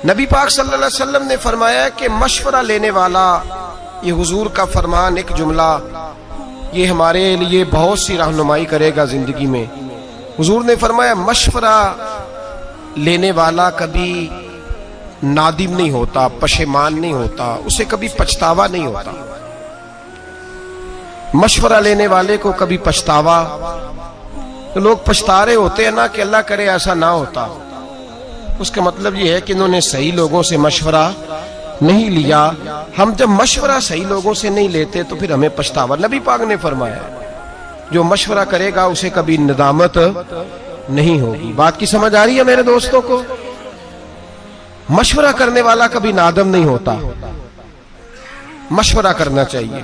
نبی پاک صلی اللہ علیہ وسلم نے فرمایا کہ مشورہ لینے والا، یہ حضور کا فرمان، ایک جملہ یہ ہمارے لیے بہت سی رہنمائی کرے گا زندگی میں۔ حضور نے فرمایا مشورہ لینے والا کبھی نادم نہیں ہوتا، پشیمان نہیں ہوتا، اسے کبھی پچھتاوا نہیں ہوتا۔ مشورہ لینے والے کو کبھی پچھتاوا، تو لوگ پچھتا رہے ہوتے ہیں نا کہ اللہ کرے ایسا نہ ہوتا، اس کا مطلب یہ ہے کہ انہوں نے صحیح لوگوں سے مشورہ نہیں لیا۔ ہم جب مشورہ صحیح لوگوں سے نہیں لیتے تو پھر ہمیں پچھتاوا۔ نبی پاک نے فرمایا جو مشورہ کرے گا اسے کبھی ندامت نہیں ہوگی۔ بات کی سمجھ آ رہی ہے میرے دوستوں کو؟ مشورہ کرنے والا کبھی نادم نہیں ہوتا، مشورہ کرنا چاہیے۔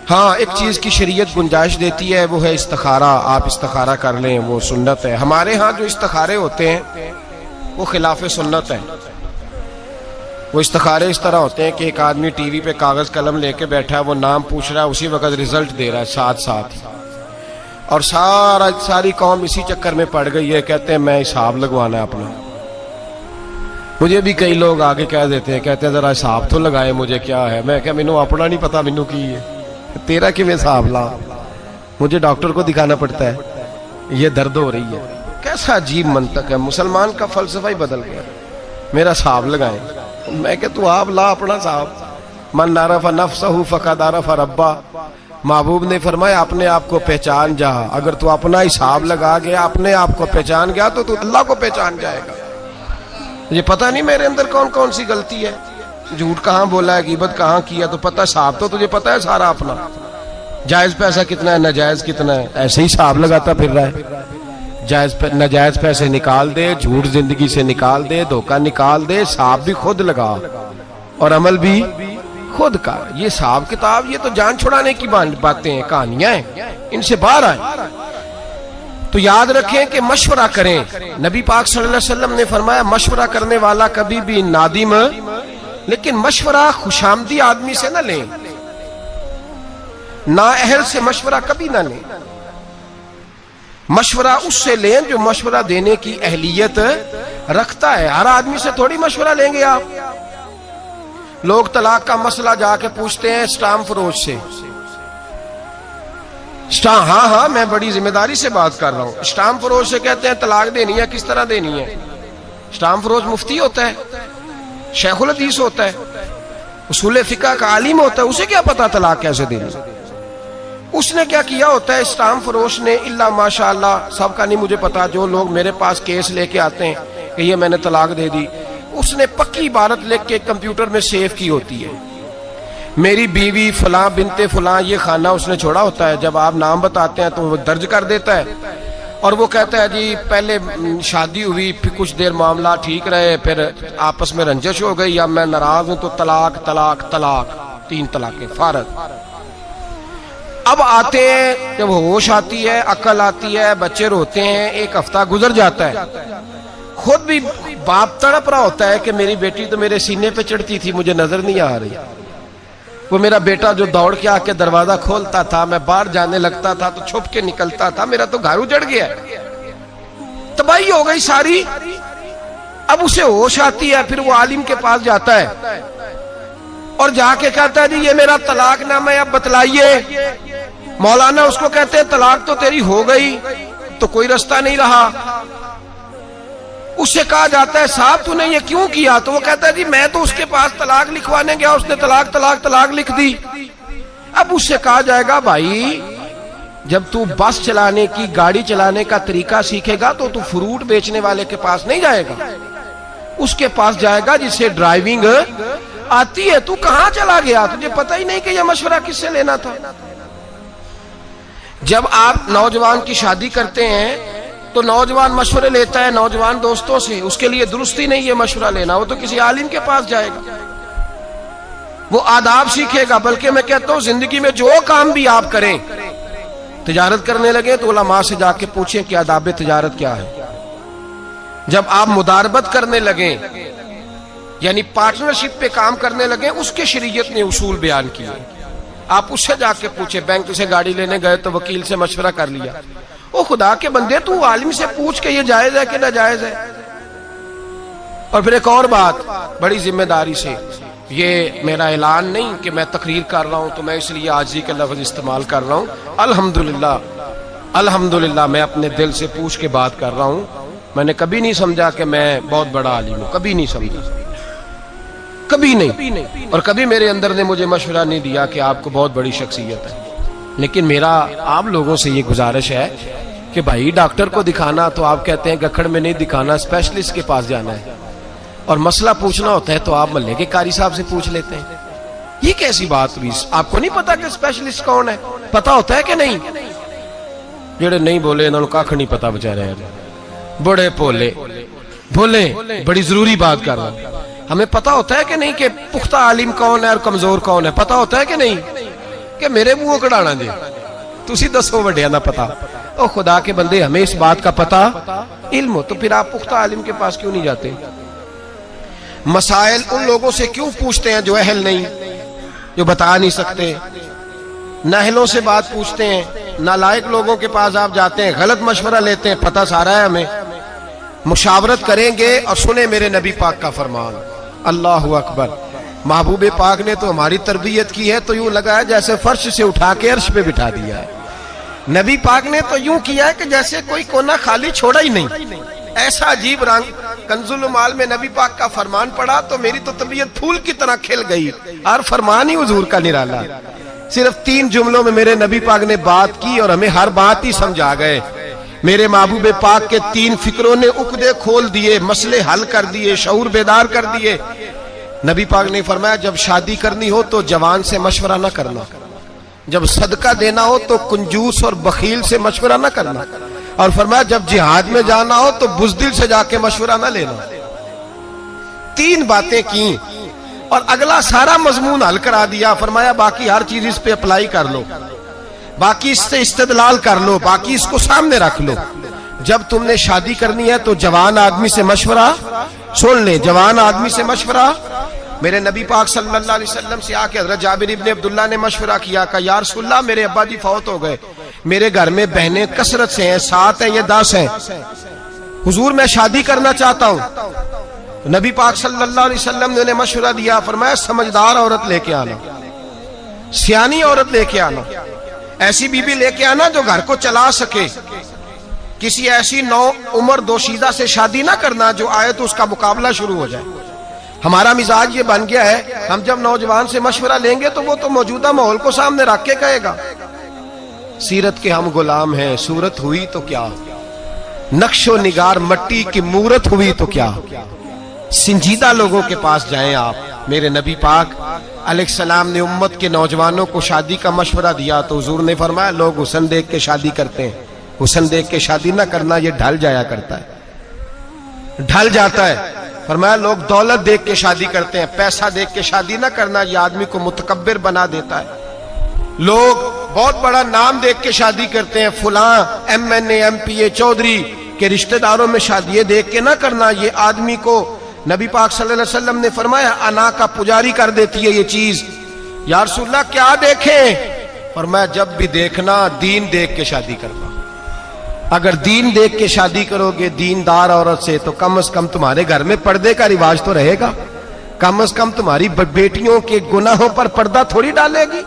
ہاں ایک چیز کی شریعت گنجائش دیتی ہے، وہ ہے استخارہ۔ آپ استخارہ کر لیں، وہ سنت ہے۔ ہمارے ہاں جو استخارے ہوتے ہیں وہ خلاف سنت ہے۔ وہ استخارے اس طرح ہوتے ہیں کہ ایک آدمی ٹی وی پہ کاغذ قلم لے کے بیٹھا ہے، وہ نام پوچھ رہا ہے، اسی وقت رزلٹ دے رہا ہے ساتھ ساتھ، اور ساری قوم اسی چکر میں پڑ گئی ہے، کہتے ہیں میں حساب لگوانا ہے اپنا۔ مجھے بھی کئی لوگ آگے کہہ دیتے ہیں، کہتے ہیں ذرا حساب تو لگائے، مجھے کیا ہے؟ میں کہ مینوں اپنا نہیں پتا، مینوں کی ہے تیرا کہ میں حساب لا، مجھے ڈاکٹر کو دکھانا پڑتا ہے، یہ درد ہو رہی ہے۔ کیسا عجیب منطق ہے، مسلمان کا فلسفہ ہی بدل گیا۔ میرا حساب لگائیں، میں کہ تو آپ لا اپنا حساب۔ من عرف نفسہ فقد عرف ربہ، محبوب نے فرمایا اپنے آپ کو پہچان جا۔ اگر تو اپنا حساب لگا گیا، اپنے آپ کو پہچان گیا، تو اللہ کو پہچان جائے گا۔ یہ پتہ نہیں میرے اندر کون کون سی غلطی ہے، جھوٹ کہاں بولا ہے، غیبت کہاں کیا، تو پتہ حساب تو تجھے پتہ ہے سارا اپنا۔ جائز پیسہ کتنا ہے، ناجائز کتنا ہے، ایسے ہی حساب لگاتا پھر رہا ہے۔ ناجائز پیسے نکال دے، جھوٹ زندگی سے نکال دے، دھوکہ نکال دے، حساب بھی خود لگا اور عمل بھی خود کا۔ یہ حساب کتاب یہ تو جان چھڑانے کی باتیں ہیں، کہانیاں ہیں، ان سے باہر آئیں۔ تو یاد رکھیں کہ مشورہ کریں۔ نبی پاک صلی اللہ علیہ وسلم نے فرمایا مشورہ کرنے والا کبھی بھی نادم، لیکن مشورہ خوشامدی آدمی سے نہ لیں، نااہل سے مشورہ کبھی نہ لیں۔ مشورہ اس سے لیں جو مشورہ دینے کی اہلیت رکھتا ہے۔ ہر آدمی سے تھوڑی مشورہ لیں گے آپ۔ لوگ طلاق کا مسئلہ جا کے پوچھتے ہیں اسٹام فروش سے۔ ہاں میں بڑی ذمہ داری سے بات کر رہا ہوں۔ اسٹام فروش سے کہتے ہیں طلاق دینی ہے، کس طرح دینی ہے؟ اسٹام فروش مفتی ہوتا ہے، شیخ الحدیث ہوتا ہے، اصول فقہ کا عالم ہوتا ہے، اسے کیا پتا طلاق کیسے دینی؟ اس نے کیا کیا ہوتا ہے اسٹام فروش نے؟ اللہ ماشاءاللہ، سب کا نہیں مجھے پتا، جو لوگ میرے پاس کیس لے کے آتے ہیں کہ یہ میں نے طلاق دے دی، اس نے پکی عبارت لکھ کے کمپیوٹر میں سیو کی ہوتی ہے، میری بیوی فلاں بنت فلاں، یہ خانہ اس نے چھوڑا ہوتا ہے۔ جب آپ نام بتاتے ہیں تو وہ درج کر دیتا ہے، اور وہ کہتا ہے جی پہلے شادی ہوئی، پھر کچھ دیر معاملہ ٹھیک رہے، پھر آپس میں رنجش ہو گئی، اب میں ناراض ہوں تو طلاق طلاق طلاق، 3 طلاقیں فارغ۔ اب آتے ہیں، جب ہوش آتی ہے، عقل آتی ہے، بچے روتے ہیں، 1 ہفتہ گزر جاتا ہے، خود بھی باپ تڑپ رہا ہوتا ہے کہ میری بیٹی تو میرے سینے پہ چڑھتی تھی، مجھے نظر نہیں آ رہی، وہ میرا بیٹا جو دوڑ کے آ کے دروازہ کھولتا تھا، میں باہر جانے لگتا تھا تو چھپ کے نکلتا تھا، میرا تو گھر اجڑ گیا، تباہی ہو گئی ساری۔ اب اسے ہوش آتی ہے، پھر وہ عالم کے پاس جاتا ہے اور جا کے کہتا ہے جی یہ میرا طلاق نامہ ہے، اب بتلائیے۔ مولانا اس کو کہتے ہیں طلاق تو تیری ہو گئی، تو کوئی رستہ نہیں رہا۔ اس سے کہا جاتا ہے صاحب تو نے یہ کیوں کیا؟ تو وہ کہتا ہے جی میں تو اس کے پاس طلاق لکھوانے گیا، اس نے طلاق طلاق طلاق لکھ دی۔ اب اس سے کہا جائے گا بھائی جب تو بس چلانے کی، گاڑی چلانے کا طریقہ سیکھے گا تو تو فروٹ بیچنے والے کے پاس نہیں جائے گا، اس کے پاس جائے گا جسے ڈرائیونگ آتی ہے۔ تو کہاں چلا گیا؟ تجھے پتہ ہی نہیں کہ یہ مشورہ کس سے لینا تھا۔ جب آپ نوجوان کی شادی کرتے ہیں تو نوجوان مشورے لیتا ہے نوجوان دوستوں سے، اس کے لیے درستی نہیں ہے مشورہ لینا، وہ تو کسی عالم کے پاس جائے گا، وہ آداب سیکھے گا۔ بلکہ میں کہتا ہوں زندگی میں جو کام بھی آپ کریں، تجارت کرنے لگے تو علماء سے جا کے پوچھیں کہ آداب تجارت کیا ہے۔ جب آپ مداربت کرنے لگیں، یعنی پارٹنرشپ پہ کام کرنے لگیں، اس کے شریعت نے اصول بیان کیے، آپ اس سے جا کے پوچھیں۔ بینک سے گاڑی لینے گئے تو وکیل سے مشورہ کر لیا، او خدا کے بندے تو عالم سے پوچھ کہ یہ جائز ہے کہ ناجائز ہے۔ اور پھر ایک اور بات بڑی ذمہ داری سے، یہ میرا اعلان نہیں کہ میں تقریر کر رہا ہوں تو میں اس لیے عاجزی کے لفظ استعمال کر رہا ہوں. الحمدللہ میں اپنے دل سے پوچھ کے بات کر رہا ہوں. میں نے کبھی نہیں سمجھا کہ میں بہت بڑا عالم ہوں، کبھی نہیں سمجھا، کبھی نہیں. اور کبھی میرے اندر نے مجھے مشورہ نہیں دیا کہ آپ کو بہت بڑی شخصیت ہے. لیکن میرا آپ لوگوں سے یہ گزارش ہے کہ بھائی ڈاکٹر کو دکھانا تو آپ کہتے ہیں گکھڑ میں نہیں دکھانا، اسپیشلسٹ کے پاس جانا ہے. اور مسئلہ پوچھنا ہوتا ہے تو آپ محلے کے قاری صاحب سے پوچھ لیتے ہیں. یہ کیسی بات ہوئی؟ آپ کو نہیں پتا کہ اسپیشلسٹ کون ہے؟ پتا ہوتا ہے کہ نہیں؟ جڑے نہیں بولے انہوں نے کاکھ نہیں پتا بچارے، بڑے بولے بڑی ضروری بات کر رہا ہوں. ہمیں پتا ہوتا ہے کہ نہیں کہ پختہ عالم کون ہے اور کمزور کون ہے؟ پتا ہوتا ہے کہ نہیں؟ کہ میرے منہ کڑانا جی تسی دسو وڈیا نہ پتا. او خدا کے بندے، ہمیں اس بات کا پتا علم ہو تو پھر آپ پختہ عالم کے پاس کیوں نہیں جاتے؟ مسائل ان لوگوں سے کیوں پوچھتے ہیں جو اہل نہیں، جو بتا نہیں سکتے؟ نااہلوں سے بات پوچھتے ہیں، نالائق لوگوں کے پاس آپ جاتے ہیں، غلط مشورہ لیتے ہیں. پتہ سارا ہے ہمیں. مشاورت کریں گے اور سنیں میرے نبی پاک کا فرمان. اللہ اکبر. محبوب پاک نے تو ہماری تربیت کی ہے تو یوں لگا ہے جیسے فرش سے اٹھا کے عرش پہ بٹھا دیا ہے. نبی پاک نے تو یوں کیا ہے کہ جیسے کوئی کونا خالی چھوڑا ہی نہیں. ایسا عجیب رنگ. کنز المال میں نبی پاک کا فرمان پڑھا تو میری تو طبیعت پھول کی طرح کھل گئی. ہر فرمان ہی حضور کا نرالا. صرف 3 جملوں میں میرے نبی پاک نے بات کی اور ہمیں ہر بات ہی سمجھا گئے. میرے محبوب پاک کے 3 فکروں نے عقدے کھول دیے، مسئلے حل کر دیے، شعور بیدار کر دیے. نبی پاک نے فرمایا جب شادی کرنی ہو تو جوان سے مشورہ نہ کرنا، جب صدقہ دینا ہو تو کنجوس اور بخیل سے مشورہ نہ کرنا، اور فرمایا جب جہاد میں جانا ہو تو بزدل سے جا کے مشورہ نہ لینا. 3 باتیں کی اور اگلا سارا مضمون حل کرا دیا. فرمایا باقی ہر چیز اس پہ اپلائی کر لو، باقی اس سے استدلال کر لو، باقی اس کو سامنے رکھ لو. جب تم نے شادی کرنی ہے تو جوان آدمی سے مشورہ سن لے، جوان آدمی سے مشورہ. میرے نبی پاک صلی اللہ علیہ وسلم سے آ کے حضرت جابر ابن عبداللہ نے مشورہ کیا کہ یا رسول اللہ میرے ابا جی فوت ہو گئے، میرے گھر میں بہنیں کثرت سے ہیں، 7 ہیں یا 10 ہیں، حضور میں شادی کرنا چاہتا ہوں. نبی پاک صلی اللہ علیہ وسلم نے انہیں مشورہ دیا. فرمایا سمجھدار عورت لے کے آنا، سیانی عورت لے کے آنا، ایسی بیوی لے کے آنا جو گھر کو چلا سکے. کسی ایسی نو عمر دوشیزہ سے شادی نہ کرنا جو آئے تو اس کا مقابلہ شروع ہو جائے. ہمارا مزاج یہ بن گیا ہے، ہم جب نوجوان سے مشورہ لیں گے تو وہ تو موجودہ ماحول کو سامنے رکھ کے کہے گا سیرت کے ہم غلام ہیں، صورت ہوئی تو کیا، نقش و نگار مٹی کی مورت ہوئی تو کیا. سنجیدہ لوگوں کے پاس جائیں آپ. میرے نبی پاک علیہ السلام نے امت کے نوجوانوں کو شادی کا مشورہ دیا تو حضور نے فرمایا لوگ حسن دیکھ کے شادی کرتے ہیں، حسن دیکھ کے شادی نہ کرنا، یہ ڈھل جایا کرتا ہے، ڈھل جاتا ہے. فرمایا لوگ دولت دیکھ کے شادی کرتے ہیں، پیسہ دیکھ کے شادی نہ کرنا، یہ آدمی کو متکبر بنا دیتا ہے. لوگ بہت بڑا نام دیکھ کے شادی کرتے ہیں، فلاں MNA MPA چودھری کے رشتہ داروں میں شادی دیکھ کے نہ کرنا، یہ آدمی کو نبی پاک صلی اللہ علیہ وسلم نے فرمایا انا کا پجاری کر دیتی ہے یہ چیز. یا رسول اللہ کیا دیکھیں؟ فرمایا جب بھی دیکھنا دین دیکھ کے شادی کرنا. اگر دین دیکھ کے شادی کرو گے دیندار عورت سے تو کم از کم تمہارے گھر میں پردے کا رواج تو رہے گا، کم از کم تمہاری بیٹیوں کے گناہوں پر پردہ تھوڑی ڈالے گی.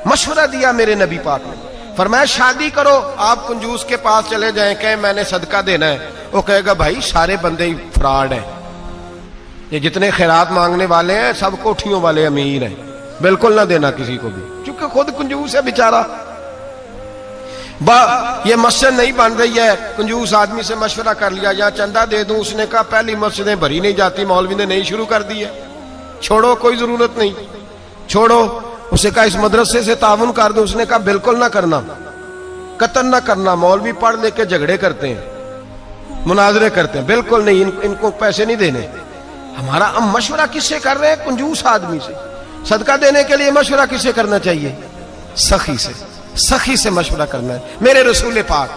مشورہ دیا میرے نبی پاک نے. فرمایا شادی کرو. آپ کنجوس کے پاس چلے جائیں کہیں میں نے صدقہ دینا ہے، وہ کہے گا بھائی سارے بندے ہی فراڈ ہیں، یہ جتنے خیرات مانگنے والے ہیں سب کوٹھیوں والے امیر ہیں، بالکل نہ دینا کسی کو بھی، کیونکہ خود کنجوس ہے بیچارہ. یہ مسجد نہیں بن رہی ہے، کنجوس آدمی سے مشورہ کر لیا یا چندہ دے دوں، اس نے کہا پہلی مسجدیں بھری نہیں جاتی، مولوی نے نہیں شروع کر دی ہے، چھوڑو کوئی ضرورت نہیں، چھوڑو. اسے کہا اس مدرسے سے تعاون کر دوں، اس نے کہا بالکل نہ کرنا، قطن نہ کرنا، مولوی پڑھ لے کے جھگڑے کرتے ہیں، مناظرے کرتے ہیں، بالکل نہیں، ان کو پیسے نہیں دینے. ہمارا ہم مشورہ کس سے کر رہے ہیں؟ کنجوس آدمی سے. صدقہ دینے کے لیے مشورہ کس سے کرنا چاہیے؟ سخی سے، سخی سے مشورہ کرنا ہے. میرے رسول پاک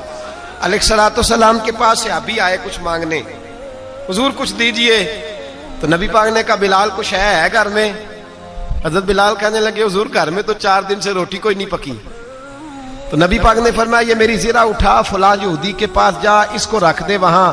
علیہ الصلوۃ والسلام کے پاس صحابی آئے کچھ مانگنے، حضور کچھ دیجئے. تو نبی پاک نے کہا بلال کچھ ہے گھر میں؟ حضرت بلال کہنے لگے حضور گھر میں تو 4 دن سے روٹی کوئی نہیں پکی. تو نبی پاک نے فرمایا یہ میری زرہ اٹھا فلاں یہودی کے پاس جا، اس کو رکھ دے وہاں،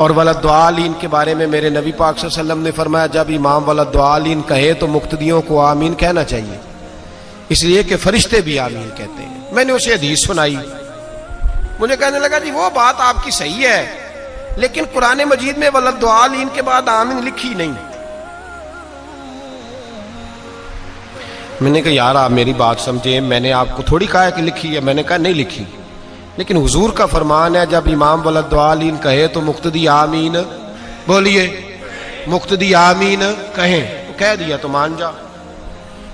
اور ولدالین کے بارے میں میرے نبی پاک صلی اللہ علیہ وسلم نے فرمایا جب امام ولدالین کہے تو مقتدیوں کو آمین کہنا چاہیے، اس لیے کہ فرشتے بھی آمین کہتے ہیں۔ میں نے اسے حدیث سنائی، مجھے کہنے لگا جی وہ بات آپ کی صحیح ہے لیکن قرآن مجید میں ولدالین کے بعد آمین لکھی نہیں۔ میں نے کہا یار آپ میری بات سمجھیں، میں نے آپ کو تھوڑی کہا ہے کہ لکھی ہے، میں نے کہا نہیں لکھی، لیکن حضور کا فرمان ہے جب امام ولدالین کہے تو مقتدی آمین، بولیے مقتدی آمین کہیں، تو کہہ دیا تو مان جا۔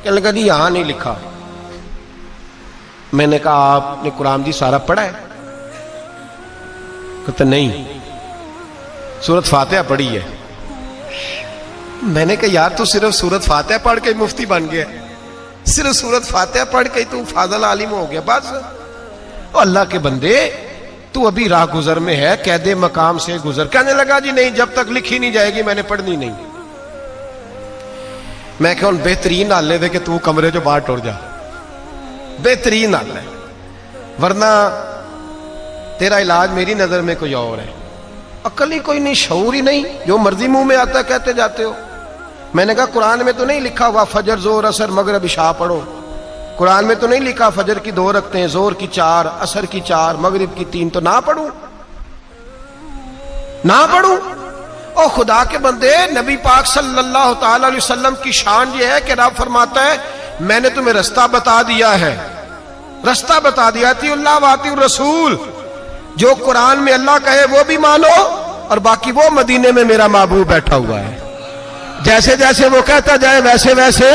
کہنے لگا جی یہاں نہیں لکھا۔ میں نے کہا آپ نے قرآن دی سارا پڑھا ہے؟ کہتا نہیں، سورۃ فاتحہ پڑھی ہے۔ میں نے کہا یار تو صرف سورۃ فاتحہ پڑھ کے مفتی بن گیا، صرف سورۃ فاتحہ پڑھ کے تو فاضل عالم ہو گیا بس۔ اللہ کے بندے تو ابھی راہ گزر میں ہے، قید مقام سے گزر۔ کہنے لگا جی نہیں جب تک لکھی نہیں جائے گی میں نے پڑھنی نہیں۔ میں کہ ان بہترین حال دے کہ تو کمرے جو باہر ٹوڑ جا، بہترین حال ہے، ورنہ تیرا علاج میری نظر میں کوئی اور ہے۔ عقل ہی کوئی نہیں، شعور ہی نہیں، جو مرضی منہ میں آتا ہے کہتے جاتے ہو۔ میں نے کہا قرآن میں تو نہیں لکھا ہوا فجر زور اثر مغرب عشاء پڑھو، قرآن میں تو نہیں لکھا فجر کی 2 رکعتیں، زور کی 4، عصر کی 4، مغرب کی 3، تو نہ پڑھوں نہ پڑھوں؟ اور خدا کے بندے نبی پاک صلی اللہ تعالی علیہ وسلم کی شان یہ ہے کہ رب فرماتا ہے میں نے تمہیں رستہ بتا دیا ہے، رستہ بتا دیا، اطیعوا اللہ واطیعوا الرسول، جو قرآن میں اللہ کہے وہ بھی مانو اور باقی وہ مدینے میں میرا محبوب بیٹھا ہوا ہے، جیسے جیسے وہ کہتا جائے ویسے ویسے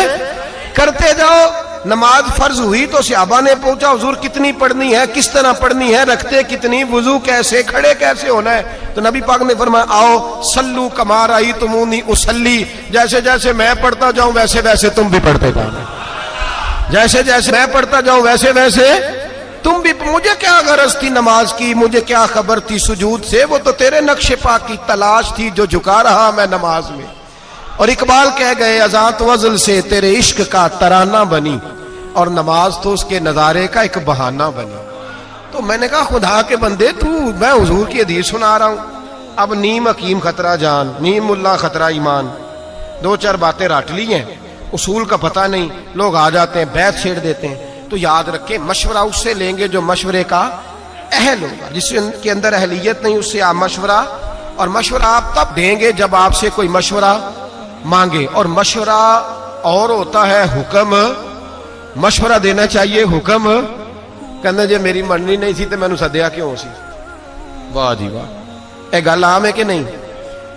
کرتے جاؤ۔ نماز فرض ہوئی تو صحابہ نے پوچھا حضور کتنی پڑھنی ہے، کس طرح پڑھنی ہے، رکھتے کتنی، وضو کیسے، کھڑے کیسے ہونا ہے؟ تو نبی پاک نے فرمایا آؤ صلو کما رأیتمونی اصلی، جیسے جیسے میں پڑھتا جاؤں ویسے ویسے تم بھی پڑھتے جانا، جیسے جیسے میں پڑھتا جاؤں ویسے ویسے تم بھی۔ مجھے کیا غرض تھی نماز کی، مجھے کیا خبر تھی سجود سے، وہ تو تیرے نقش پا کی تلاش تھی جو جھکا رہا میں نماز میں۔ اور اقبال کہہ گئے اذان وزل سے تیرے عشق کا ترانہ بنی، اور نماز تو اس کے نظارے کا ایک بہانہ بنی۔ تو میں نے کہا خدا کے بندے تو، میں حضور کی حدیث سنا رہا ہوں، اب نیم حکیم خطرہ جان، نیم ملا خطرہ ایمان، 2-4 باتیں رٹ لی ہیں، اصول کا پتہ نہیں، لوگ آ جاتے ہیں بیعت چھیڑ دیتے ہیں۔ تو یاد رکھیں مشورہ اس سے لیں گے جو مشورے کا اہل ہوگا، جس کے اندر اہلیت نہیں اس سے آپ مشورہ، اور مشورہ آپ تب دیں گے جب آپ سے کوئی مشورہ مانگے، اور مشورہ اور ہوتا ہے حکم۔ مشورہ دینا چاہیے، حکم کہنا جی میری مننی نہیں سی تو میں نے سدیا کیوں سی؟ واہ جی واہ، یہ گل عام ہے کہ نہیں؟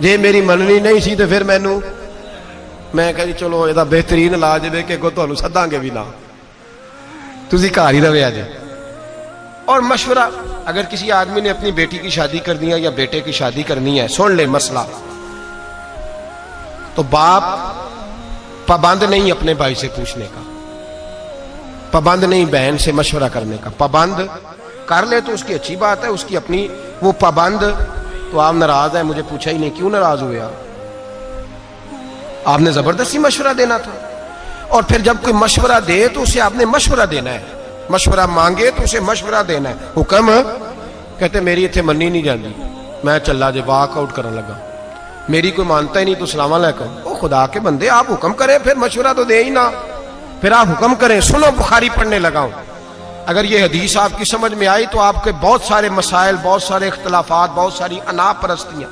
جی میری مننی نہیں سی تو پھر میں کہا جی چلو یہ بہترین علاج ہے کہ تمہیں سداں گے بھی نہ، تسی گھر ہی رہے جی۔ اور مشورہ اگر کسی آدمی نے اپنی بیٹی کی شادی کرنی ہے یا بیٹے کی شادی کرنی ہے، سن لے مسئلہ، تو باپ پابند نہیں اپنے بھائی سے پوچھنے کا، پابند نہیں بہن سے مشورہ کرنے کا، پابند کر لے تو اس کی اچھی بات ہے، اس کی اپنی، وہ پابند تو آپ ناراض ہیں مجھے پوچھا ہی نہیں، کیوں ناراض ہوئے آپ نے زبردستی مشورہ دینا تھا۔ اور پھر جب کوئی مشورہ دے تو اسے آپ نے مشورہ دینا ہے، مشورہ مانگے تو اسے مشورہ دینا ہے۔ حکم کہتے میری اتنے منی نہیں جاندی، میں چلا جے واک آؤٹ کرنے لگا، میری کوئی مانتا ہی نہیں تو السلام علیکم۔ او خدا کے بندے آپ حکم کریں، پھر مشورہ تو دے ہی نہ، پھر آپ حکم کریں۔ سنو بخاری پڑھنے لگا ہوں، اگر یہ حدیث آپ کی سمجھ میں آئی تو آپ کے بہت سارے مسائل، بہت سارے اختلافات، بہت ساری انا پرستیاں،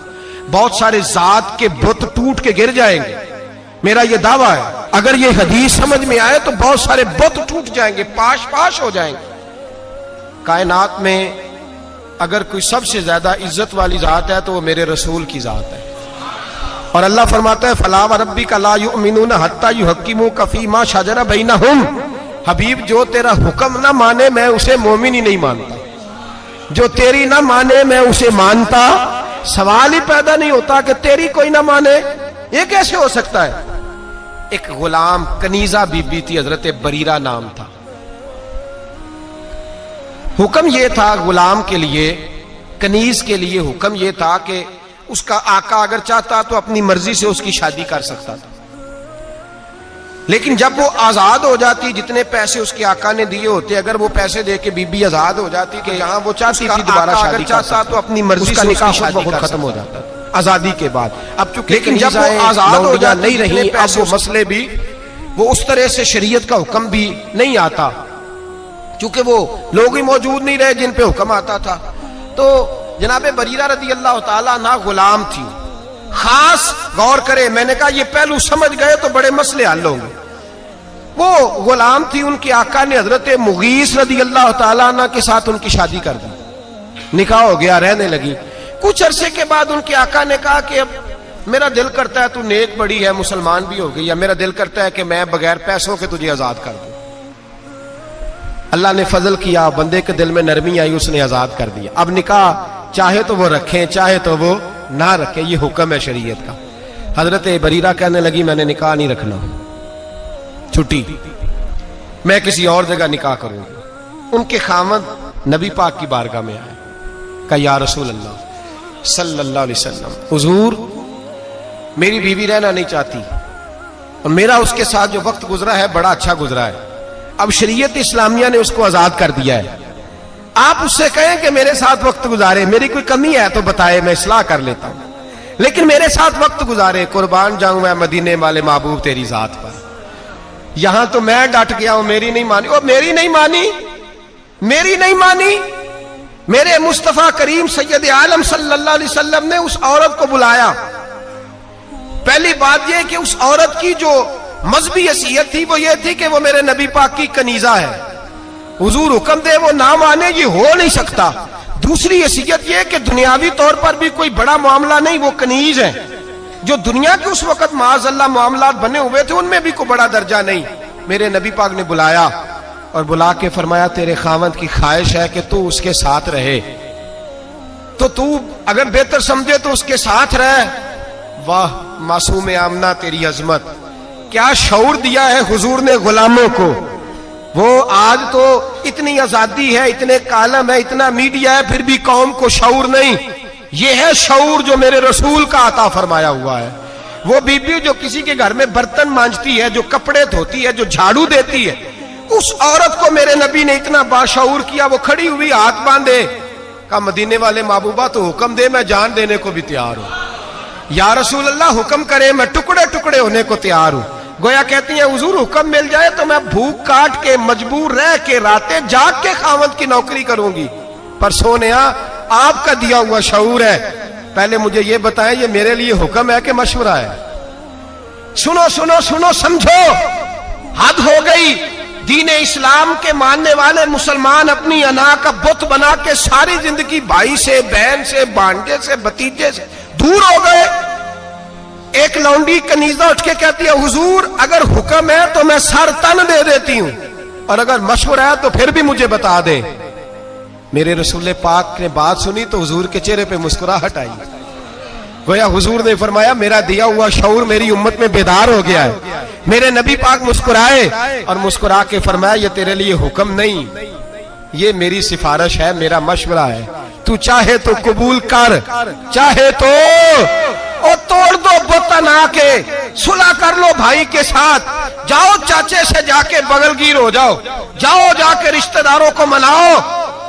بہت سارے ذات کے بت ٹوٹ کے گر جائیں گے، میرا یہ دعویٰ ہے۔ اگر یہ حدیث سمجھ میں آئے تو بہت سارے بت ٹوٹ جائیں گے، پاش پاش ہو جائیں گے۔ کائنات میں اگر کوئی سب سے زیادہ عزت والی ذات ہے تو وہ میرے رسول کی ذات ہے، اور اللہ فرماتا ہے فَلَا وَرَبِّكَ لَا يُؤْمِنُونَ حَتَّى يُحَكِّمُوكَ فِي مَا شَجَرَ بَيْنَهُمْ۔ حبیب جو تیرا حکم نہ مانے میں اسے مومن ہی نہیں مانتا، جو تیری نہ مانے میں اسے مانتا۔ سوال ہی پیدا نہیں ہوتا کہ تیری کوئی نہ مانے، یہ کیسے ہو سکتا ہے؟ ایک غلام کنیزہ بی بی تھی، حضرت بریرہ نام تھا۔ حکم یہ تھا غلام کے لیے، کنیز کے لیے حکم یہ تھا کہ اس کا آقا اگر چاہتا تو اپنی مرضی سے اس کی شادی کر سکتا تھا، لیکن جب وہ آزاد ہو جاتی، جتنے پیسے اس کے آقا نے دیے ہوتے، اگر وہ پیسے دے کے بی بی آزاد ہو جاتی کہ یہاں وہ چاہتی تھی دوبارہ شادی چاہتا تو اپنی مرضی سے نکاح خود ختم ہو جاتا تھا۔ آزادی کے بعد. اب چونکہ لیکن جب وہ آزاد ہو جاتی نہیں رہی, اب وہ مسئلے بھی وہ اس طرح سے شریعت کا حکم بھی نہیں آتا, چونکہ وہ لوگ ہی موجود نہیں رہے جن پہ حکم آتا تھا. تو جناب بریرہ رضی اللہ تعالیٰ عنہ غلام تھی. خاص غور کرے, میں نے کہا یہ پہلو سمجھ گئے تو بڑے مسئلے حل ہوں گے. وہ غلام تھی, ان کے آقا نے حضرت مغیث رضی اللہ تعالیٰ عنہ کے ساتھ ان کی شادی کر دی, نکاح ہو گیا, رہنے لگی. کچھ عرصے کے بعد ان کے آقا نے کہا کہ اب میرا دل کرتا ہے تو نیک بڑی ہے, مسلمان بھی ہو گئی, یا میرا دل کرتا ہے کہ میں بغیر پیسوں کے تجھے آزاد کر دوں. اللہ نے فضل کیا, بندے کے دل میں نرمی آئی, اس نے آزاد کر دیا. اب نکاح چاہے تو وہ رکھیں چاہے تو وہ نہ رکھیں, یہ حکم ہے شریعت کا. حضرت بریرہ کہنے لگی میں نے نکاح نہیں رکھنا, چھٹی, میں کسی اور جگہ نکاح کروں گی. ان کے خاوند نبی پاک کی بارگاہ میں آئے, کہا یا رسول اللہ صلی اللہ علیہ وسلم, حضور میری بیوی رہنا نہیں چاہتی اور میرا اس کے ساتھ جو وقت گزرا ہے بڑا اچھا گزرا ہے, اب شریعت اسلامیہ نے اس کو آزاد کر دیا ہے, آپ اس سے کہیں کہ میرے ساتھ وقت گزارے, میری کوئی کمی ہے تو بتائے, میں اصلاح کر لیتا ہوں, لیکن میرے ساتھ وقت گزارے. قربان جاؤں میں مدینے والے محبوب تیری ذات پر. یہاں تو میں ڈٹ گیا ہوں, میری نہیں مانی. اور میری نہیں مانی, میری نہیں مانی. میرے مصطفیٰ کریم سید عالم صلی اللہ علیہ وسلم نے اس عورت کو بلایا. پہلی بات یہ کہ اس عورت کی جو مذہبی حیثیت تھی وہ یہ تھی کہ وہ میرے نبی پاک کی کنیزہ ہے, حضور حکم دے وہ نہ مانے, یہ ہو نہیں سکتا. دوسری حیثیت یہ کہ دنیاوی طور پر بھی کوئی بڑا معاملہ نہیں, وہ کنیز ہیں. جو دنیا کے اس وقت معاذ اللہ معاملات بنے ہوئے تھے ان میں بھی کوئی بڑا درجہ نہیں. میرے نبی پاک نے بلایا اور بلا کے فرمایا تیرے خاوند کی خواہش ہے کہ تو اس کے ساتھ رہے, تو اگر بہتر سمجھے تو اس کے ساتھ رہ. واہ معصوم آمنہ تیری عظمت, کیا شعور دیا ہے حضور نے غلاموں کو. وہ آج تو اتنی آزادی ہے, اتنے کالم ہے, اتنا میڈیا ہے, پھر بھی قوم کو شعور نہیں. یہ ہے شعور جو میرے رسول کا عطا فرمایا ہوا ہے. وہ بیوی جو کسی کے گھر میں برتن مانجتی ہے, جو کپڑے دھوتی ہے, جو جھاڑو دیتی ہے, اس عورت کو میرے نبی نے اتنا باشعور کیا. وہ کھڑی ہوئی ہاتھ باندھے, کہا مدینے والے محبوبہ تو حکم دے, میں جان دینے کو بھی تیار ہوں. یا رسول اللہ حکم کرے, میں ٹکڑے ٹکڑے ہونے کو تیار ہوں. گویا کہتی ہیں حضور حکم مل جائے تو میں بھوک کاٹ کے, مجبور رہ کے, راتیں جاگ کے خاوند کی نوکری کروں گی. پر سونیا آپ کا دیا ہوا شعور ہے, پہلے مجھے یہ بتائیں یہ میرے لیے حکم ہے کہ مشورہ ہے؟ سنو سنو سنو, سمجھو, حد ہو گئی. دین اسلام کے ماننے والے مسلمان اپنی انا کا بت بنا کے ساری زندگی بھائی سے, بہن سے, بھانجے سے, بھتیجے سے دور ہو گئے. ایک لونڈی کنیزہ اٹھ کے کہتی ہے حضور اگر حکم ہے تو میں سر تن دے دیتی ہوں, اور اگر مشورہ ہے تو پھر بھی مجھے بتا دے. میرے رسول پاک نے بات سنی تو حضور کے چہرے پہ مسکراہٹ آئی. گویا حضور نے فرمایا میرا دیا ہوا شعور میری امت میں بیدار ہو گیا ہے. میرے نبی پاک مسکرائے اور مسکرا کے فرمایا یہ تیرے لیے حکم نہیں, یہ میری سفارش ہے, میرا مشورہ ہے. تو چاہے تو قبول کر, چاہے تو اور توڑ دو بت آ کے, صلح کر لو بھائی کے ساتھ, جاؤ چاچے سے جا کے بغل گیر ہو جاؤ, جاؤ جا کے رشتہ داروں کو مناؤ.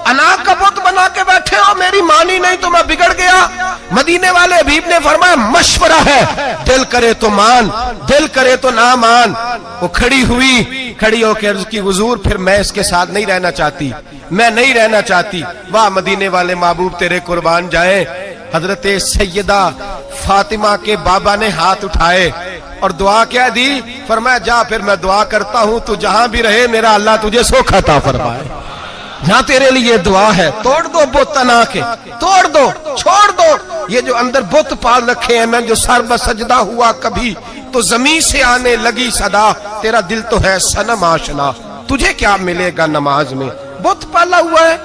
انا کا بت بنا کے بیٹھے ہو, میری مانی نہیں تو میں بگڑ گیا. مدینے والے حبیب نے فرمایا مشورہ ہے, دل کرے تو مان, دل کرے تو نہ مان. وہ کھڑی ہوئی, کھڑی ہو کے عرض کی حضور پھر میں اس کے ساتھ نہیں رہنا چاہتی, میں نہیں رہنا چاہتی. واہ مدینے والے محبوب تیرے قربان جائیں. حضرت سیدہ فاطمہ کے بابا نے ہاتھ اٹھائے اور دعا کیا دی, فرمایا جا پھر میں دعا کرتا ہوں تو جہاں بھی رہے میرا اللہ تجھے سوکھ عطا فرمائے. جہاں تیرے لیے دعا ہے, توڑ دو بت انا کے, توڑ دو, چھوڑ دو. یہ جو اندر بت پال رکھے ہیں, میں جو سر بسجدہ ہوا کبھی تو زمین سے آنے لگی صدا, تیرا دل تو ہے صنم آشنا, تجھے کیا ملے گا نماز میں. بت پالا ہوا ہے,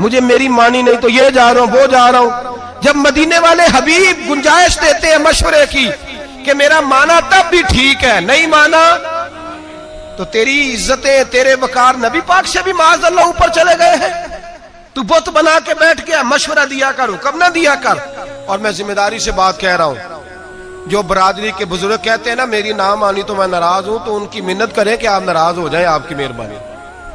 مجھے میری مانی نہیں تو یہ جا رہا ہوں وہ جا رہا ہوں. جب مدینے والے حبیب گنجائش دیتے ہیں مشورے کی کہ میرا مانا تب بھی ٹھیک ہے, نہیں مانا تو تیری عزتیں, تیرے وقار نبی پاک سے بھی معاذ اللہ اوپر چلے گئے ہیں. تو بت بنا کے بیٹھ گیا, مشورہ دیا کر, حکم نہ دیا کر. اور میں ذمہ داری سے بات کہہ رہا ہوں, جو برادری کے بزرگ کہتے ہیں نا میری نہ مانی تو میں ناراض ہوں, تو ان کی منت کریں کہ آپ ناراض ہو جائیں, آپ کی مہربانی.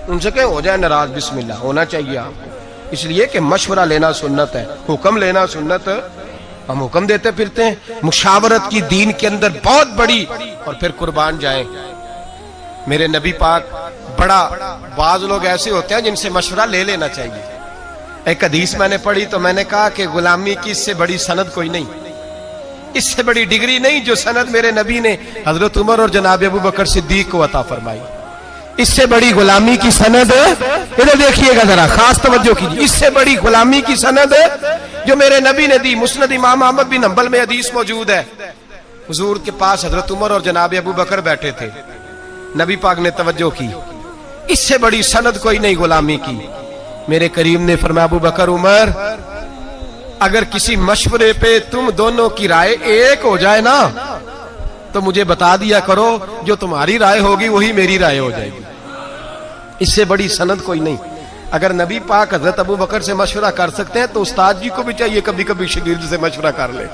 ان سے کہیں ہو جائے ناراض, بسم اللہ, ہونا چاہیے آپ کو, اس لیے کہ مشورہ لینا سنت ہے, حکم لینا سنت. ہم حکم دیتے پھرتے ہیں. مشاورت کی دین کے اندر بہت بڑی. اور پھر قربان جائیں میرے نبی پاک بڑا. بعض لوگ ایسے ہوتے ہیں جن سے مشورہ لے لینا چاہیے. ایک حدیث میں نے پڑھی تو میں نے کہا کہ غلامی کی اس سے بڑی سند کوئی نہیں, اس سے بڑی ڈگری نہیں جو سند میرے نبی نے حضرت عمر اور جناب ابو بکر صدیق کو عطا فرمائی. اس سے بڑی غلامی کی سند ادھر دیکھیے گا ذرا, خاص توجہ کیجیے. اس سے بڑی غلامی کی سند جو میرے نبی نے دی. مسند امام احمد بن حنبل میں حدیث موجود ہے. حضور کے پاس حضرت عمر اور جناب ابو بکر بیٹھے تھے. نبی پاک نے توجہ کی, اس سے بڑی سند کوئی نہیں غلامی کی. میرے کریم نے فرمایا ابو بکر عمر اگر کسی مشورے پہ تم دونوں کی رائے ایک ہو جائے نا تو مجھے بتا دیا کرو, جو تمہاری رائے ہوگی وہی میری رائے ہو جائے گی. اس سے بڑی سند کوئی نہیں. اگر نبی پاک حضرت ابو بکر سے مشورہ کر سکتے ہیں تو استاد جی کو بھی چاہیے کبھی کبھی شاگرد سے مشورہ کر لے.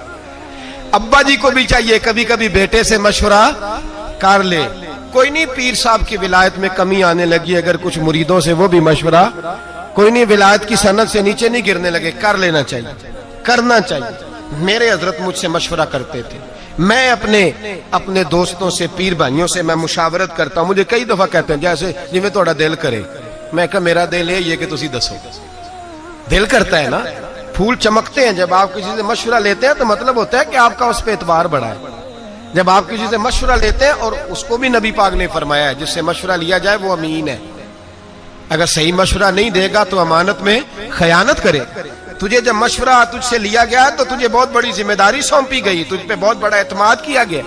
ابا جی کو بھی چاہیے کبھی کبھی بیٹے سے مشورہ کر لے. کوئی نہیں پیر صاحب کی ولایت میں کمی آنے لگی, اگر کچھ مریدوں سے وہ بھی مشورہ, کوئی نہیں ولایت کی سند سے نیچے نہیں گرنے لگے, کر لینا چاہیے, کرنا چاہیے. میرے حضرت مجھ سے مشورہ کرتے تھے. میں اپنے دوستوں سے پیر بھائیوں سے میں مشاورت کرتا ہوں. مجھے کئی دفعہ کہتے ہیں جیسے جی میں تھوڑا دل کرے. میں کہا میرا دل ہے یہ کہ تسی دسو. دل کرتا ہے نا, پھول چمکتے ہیں جب آپ کسی سے مشورہ لیتے ہیں تو مطلب ہوتا ہے کہ آپ کا اس پہ اعتبار بڑھا ہے. جب آپ کسی سے مشورہ لیتے ہیں, اور اس کو بھی نبی پاک نے فرمایا ہے جس سے مشورہ لیا جائے وہ امین ہے. اگر صحیح مشورہ نہیں دے گا تو امانت میں خیانت کرے. تجھے جب مشورہ تجھ سے لیا گیا تو تجھے بہت بڑی ذمہ داری سونپی گئی, تجھ پہ بہت بڑا اعتماد کیا گیا,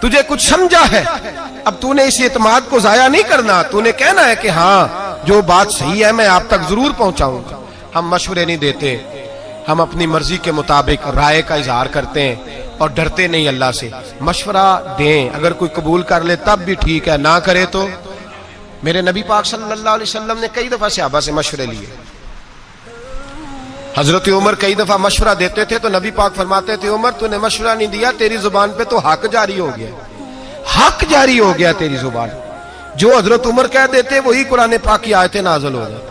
تجھے کچھ سمجھا ہے. اب تو نے اس اعتماد کو ضائع نہیں کرنا, تو نے کہنا ہے کہ ہاں جو بات صحیح ہے میں آپ تک ضرور پہنچاؤں گا. ہم مشورے نہیں دیتے, ہم اپنی مرضی کے مطابق رائے کا اظہار کرتے ہیں اور ڈرتے نہیں اللہ سے. مشورہ دیں, اگر کوئی قبول کر لے تب بھی ٹھیک ہے, نہ کرے تو. میرے نبی پاک صلی اللہ علیہ وسلم نے کئی دفعہ صحابہ سے مشورے لیے. حضرت عمر کئی دفعہ مشورہ دیتے تھے تو نبی پاک فرماتے تھے عمر تو نے مشورہ نہیں دیا, تیری زبان پہ تو حق جاری ہو گیا, حق جاری ہو گیا تیری زبان. جو حضرت عمر کہہ دیتے وہی قرآن پاک کی آیتیں نازل ہو جاتی.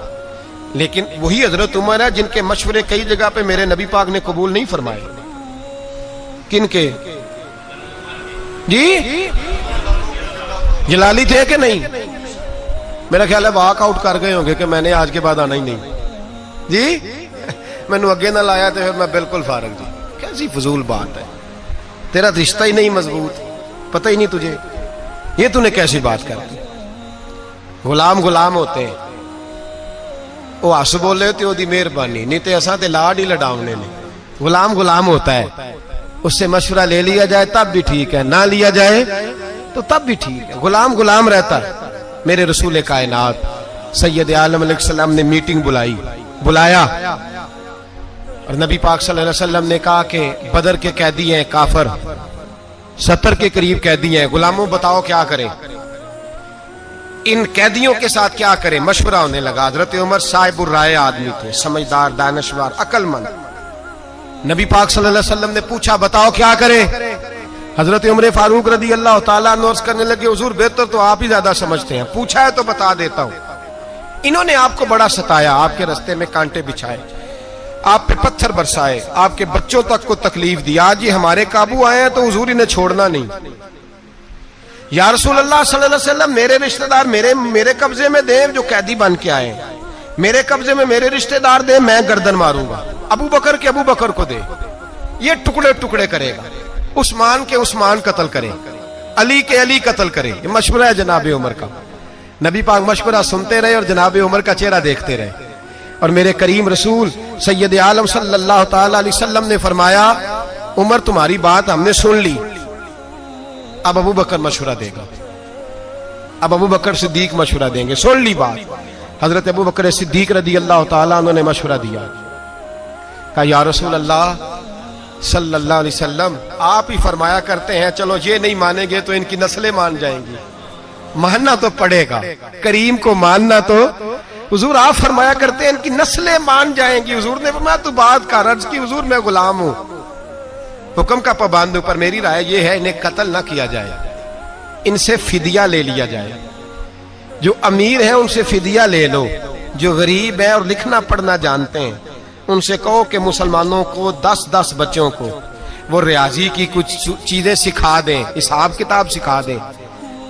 لیکن وہی حضرت عمر ہے جن کے مشورے کئی جگہ پہ میرے نبی پاک نے قبول نہیں فرمائے. کن کے جی جلالی تھے کہ نہیں؟ میرا خیال ہے واک آؤٹ کر گئے ہوں گے کہ میں نے آج کے بعد آنا ہی نہیں جی. میں نے اگے نہ لایا تو پھر میں بالکل فارغ. جی کیسی فضول بات ہے, تیرا رشتہ ہی نہیں مضبوط, پتہ ہی نہیں تجھے, یہ تو نے کیسی بات کر دی. غلام ہوتے ہیں, وہ ہس بولے تو دی مہربانی, نہیں تے اساں تے لاڈ ہی لڈاونے نے. غلام ہوتا ہے, اس سے مشورہ لے لیا جائے تب بھی ٹھیک ہے, نہ لیا جائے تو تب بھی ٹھیک ہے. غلام رہتا ہے. میرے رسول کائنات سید عالم علیہ السلام نے میٹنگ بلایا اور نبی پاک صلی اللہ علیہ وسلم نے کہا کہ بدر کے قیدی ہیں کافر, 70 کے قریب قیدی ہیں, غلاموں بتاؤ کیا کریں, ان قیدیوں کے ساتھ کیا کریں. مشورہ ہونے لگا. حضرت عمر صاحب الرائے آدمی تھے, سمجھدار, دانشور, عقل مند. نبی پاک صلی اللہ علیہ وسلم نے پوچھا بتاؤ کیا کریں. حضرت عمر فاروق رضی اللہ تعالیٰ عنہ عرض کرنے لگے حضور بہتر تو آپ ہی زیادہ سمجھتے ہیں, پوچھا ہے تو بتا دیتا ہوں. انہوں نے آپ کو بڑا ستایا, آپ کے رستے میں کانٹے بچھائے, آپ پہ پتھر برسائے, آپ کے بچوں تک کو تکلیف دی. آج یہ ہمارے قابو آئے ہیں تو حضور انہیں چھوڑنا نہیں. یا رسول اللہ صلی اللہ علیہ وسلم میرے رشتہ دار میرے قبضے میں دیں, جو قیدی بن کے آئے ہیں میرے قبضے میں میرے رشتہ دار دیں, میں گردن ماروں گا. ابو بکر کو دے, یہ ٹکڑے ٹکڑے کرے گا. عثمان کے عثمان قتل کرے, علی کے علی قتل کرے. یہ مشورہ ہے جناب عمر کا. نبی پاک مشورہ سنتے رہے اور جناب عمر کا چہرہ دیکھتے رہے. اور میرے کریم رسول سید عالم صلی اللہ تعالی علیہ وسلم نے فرمایا عمر تمہاری بات ہم نے سن لی, اب ابو بکر مشورہ دے گا, اب ابو بکر صدیق مشورہ دیں گے. سن لی بات. حضرت ابو بکر صدیق رضی اللہ تعالیٰ عنہ نے مشورہ دیا, کہا یا رسول اللہ صلی اللہ علیہ وسلم آپ ہی فرمایا کرتے ہیں چلو یہ نہیں مانیں گے تو ان کی نسلیں مان جائیں گی, ماننا تو پڑے گا, کریم کو ماننا تو. حضور آپ فرمایا کرتے ہیں ان کی نسلیں مان جائیں گی. حضور نے فرمایا تو بات کا عرض کی حضور میں غلام ہوں, حکم کا پابند ہوں, پر میری رائے یہ ہے انہیں قتل نہ کیا جائے, ان سے فدیہ لے لیا جائے. جو امیر ہیں ان سے فدیہ لے لو, جو غریب ہیں اور لکھنا پڑھنا جانتے ہیں ان سے کہو کہ مسلمانوں کو 10 بچوں کو وہ ریاضی کی کچھ چیزیں سکھا دیں، حساب کتاب سکھا دیں،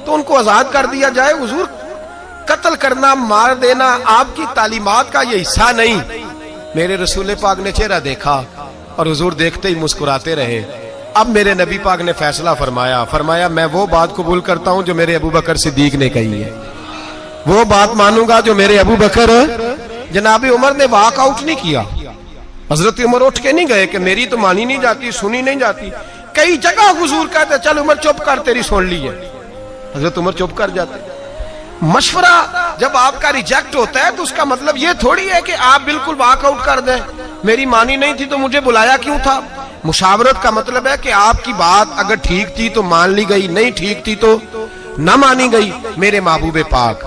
تو ان کو آزاد کر دیا جائے۔ حضور قتل کرنا، مار دینا آپ کی تعلیمات کا یہ حصہ نہیں۔ میرے رسول پاک نے چہرہ دیکھا اور حضور دیکھتے ہی مسکراتے رہے۔ اب میرے نبی پاک نے فیصلہ فرمایا میں وہ بات قبول کرتا ہوں جو میرے ابو بکر صدیق نے کہی ہے، وہ بات مانوں گا جو میرے ابو بکر۔ جناب عمر نے واک آؤٹ نہیں کیا، حضرت عمر اٹھ کے نہیں گئے کہ میری تو مانی نہیں جاتی، سنی نہیں جاتی۔ کئی جگہ حضور کہتے چل عمر چپ کر، تیری سن لی ہے، حضرت عمر چپ کر جاتے۔ مشورہ جب آپ کا ریجیکٹ ہوتا ہے تو اس کا مطلب یہ تھوڑی ہے کہ آپ بالکل واک آؤٹ کر دیں، میری مانی نہیں تھی تو مجھے بلایا کیوں تھا۔ مشاورت کا مطلب ہے کہ آپ کی بات اگر ٹھیک تھی تو مان لی گئی، نہیں ٹھیک تھی تو نہ مانی گئی۔ میرے محبوب پاک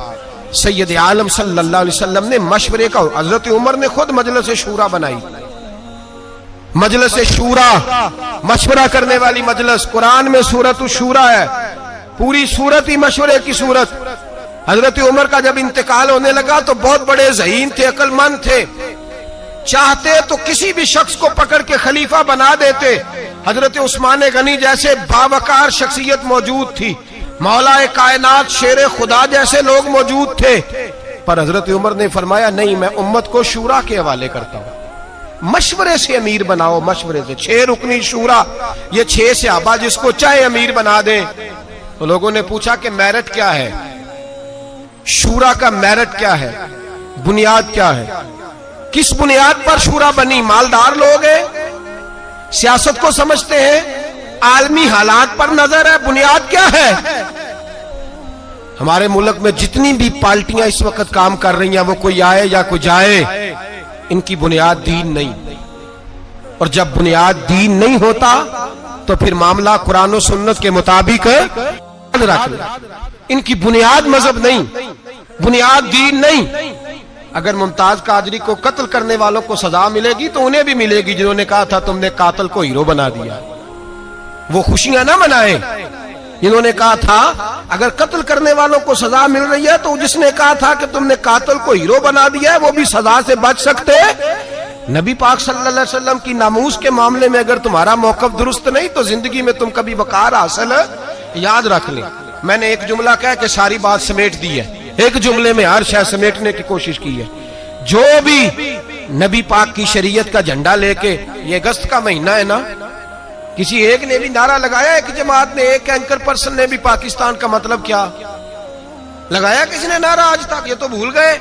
سید عالم صلی اللہ علیہ وسلم نے مشورے کا، حضرت عمر نے خود مجلس شورا بنائی، مجلس شورا، مشورہ کرنے والی مجلس۔ قرآن میں سورۃ الشورا ہے، پوری سورت ہی مشورے کی سورت۔ حضرت عمر کا جب انتقال ہونے لگا تو بہت بڑے ذہین تھے، عقل مند تھے، چاہتے تو کسی بھی شخص کو پکڑ کے خلیفہ بنا دیتے۔ حضرت عثمان غنی جیسے باوقار شخصیت موجود تھی، مولا کائنات شیر خدا جیسے لوگ موجود تھے، پر حضرت عمر نے فرمایا نہیں، میں امت کو شورا کے حوالے کرتا ہوں، مشورے سے امیر بناؤ، مشورے سے۔ 6 رکنی شورا، یہ 6 صحابہ جس کو چاہے امیر بنا دیں۔ تو لوگوں نے پوچھا کہ میرٹ کیا ہے، شورا کا میرٹ کیا ہے، بنیاد کیا ہے، کس بنیاد پر شورا بنی؟ مالدار لوگ ہیں، سیاست کو سمجھتے ہیں، عالمی حالات پر نظر ہے، بنیاد کیا ہے؟ ہمارے ملک میں جتنی بھی پارٹیاں اس وقت کام کر رہی ہیں، وہ کوئی آئے یا کوئی جائے، ان کی بنیاد دین نہیں۔ اور جب بنیاد دین نہیں ہوتا تو پھر معاملہ قرآن و سنت کے مطابق رکھ لیں۔ ان کی بنیاد مذہب نہیں، بنیاد دین نہیں۔ اگر ممتاز قادری کو قتل کرنے والوں کو سزا ملے گی تو انہیں بھی ملے گی جنہوں نے کہا تھا تم نے قاتل کو ہیرو بنا دیا۔ وہ خوشیاں نہ منائیں جنہوں نے کہا تھا اگر قتل کرنے والوں کو سزا مل رہی ہے تو جس نے کہا تھا کہ تم نے قاتل کو ہیرو بنا دیا ہے وہ بھی سزا سے بچ سکتے۔ نبی پاک صلی اللہ علیہ وسلم کی ناموس کے معاملے میں اگر تمہارا موقف درست نہیں تو زندگی میں تم کبھی وقار حاصل یاد رکھ لیں۔ میں نے ایک جملہ کہا کہ ساری بات سمیٹ دی ہے، ایک جملے میں ہر شے سمیٹنے کی کوشش کی ہے۔ جو بھی نبی پاک کی شریعت کا جھنڈا لے کے، یہ اگست کا مہینہ ہے نا، کسی ایک نے بھی نعرہ لگایا، ایک جماعت نے، ایک اینکر پرسن نے بھی پاکستان کا مطلب کیا لگایا کسی نے نعرہ آج تک؟ یہ تو بھول گئے۔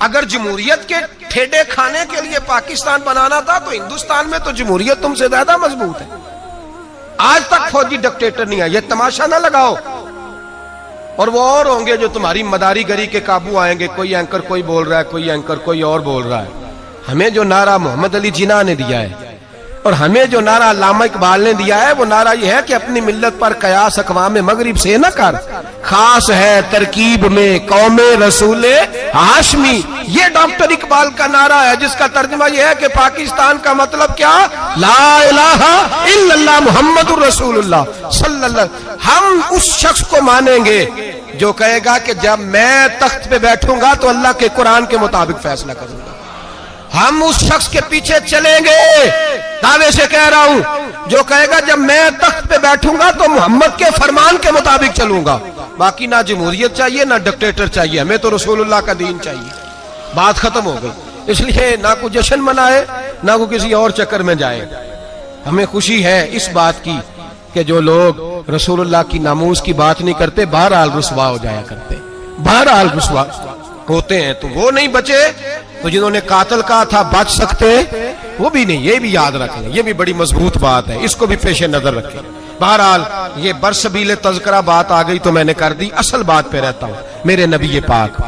اگر جمہوریت کے ٹھیڈے کھانے کے لیے پاکستان بنانا تھا تو ہندوستان میں تو جمہوریت تم سے زیادہ مضبوط ہے۔ آج تک فوجی ڈکٹیٹر نہیں آیا، یہ تماشا نہ لگاؤ۔ اور وہ اور ہوں گے جو تمہاری مداری گری کے قابو آئیں گے، کوئی اینکر کوئی بول رہا ہے، کوئی اینکر کوئی اور بول رہا ہے۔ ہمیں جو نعرہ محمد علی جناح نے دیا ہے اور ہمیں جو نعرہ علامہ اقبال نے دیا ہے وہ نعرہ یہ ہے کہ اپنی ملت پر قیاس اقوام مغرب سے نہ کر، خاص ہے ترکیب میں قوم رسول ہاشمی۔ یہ ڈاکٹر اقبال کا نعرہ ہے جس کا ترجمہ یہ ہے کہ پاکستان کا مطلب کیا؟ لا الہ الا اللہ محمد الرسول اللہ صلی اللہ۔ ہم اس شخص کو مانیں گے جو کہے گا کہ جب میں تخت پہ بیٹھوں گا تو اللہ کے قرآن کے مطابق فیصلہ کروں گا۔ ہم اس شخص کے پیچھے چلیں گے، دعوے سے کہہ رہا ہوں، جو کہے گا جب میں تخت پہ بیٹھوں گا تو محمد کے فرمان کے مطابق چلوں گا۔ باقی نہ جمہوریت چاہیے نہ ڈکٹیٹر چاہیے، ہمیں تو رسول اللہ کا دین چاہیے۔ بات ختم ہو گئی۔ اس لیے نہ کوئی جشن منائے نہ کوئی کسی اور چکر میں جائے۔ ہمیں خوشی ہے اس بات کی کہ جو لوگ رسول اللہ کی ناموس کی بات نہیں کرتے بہرحال رسوا ہو جایا کرتے، بہرحال رسوا ہوتے ہیں۔ تو وہ نہیں بچے تو جنہوں نے قاتل کہا تھا بچ سکتے وہ بھی نہیں۔ یہ بھی یاد رکھ لیں، یہ بھی بڑی مضبوط بات ہے، اس کو بھی پیش نظر رکھیں۔ بہرحال یہ برسبیل تذکرہ بات آ گئی تو میں نے کر دی، اصل بات پہ رہتا ہوں۔ میرے نبی پاک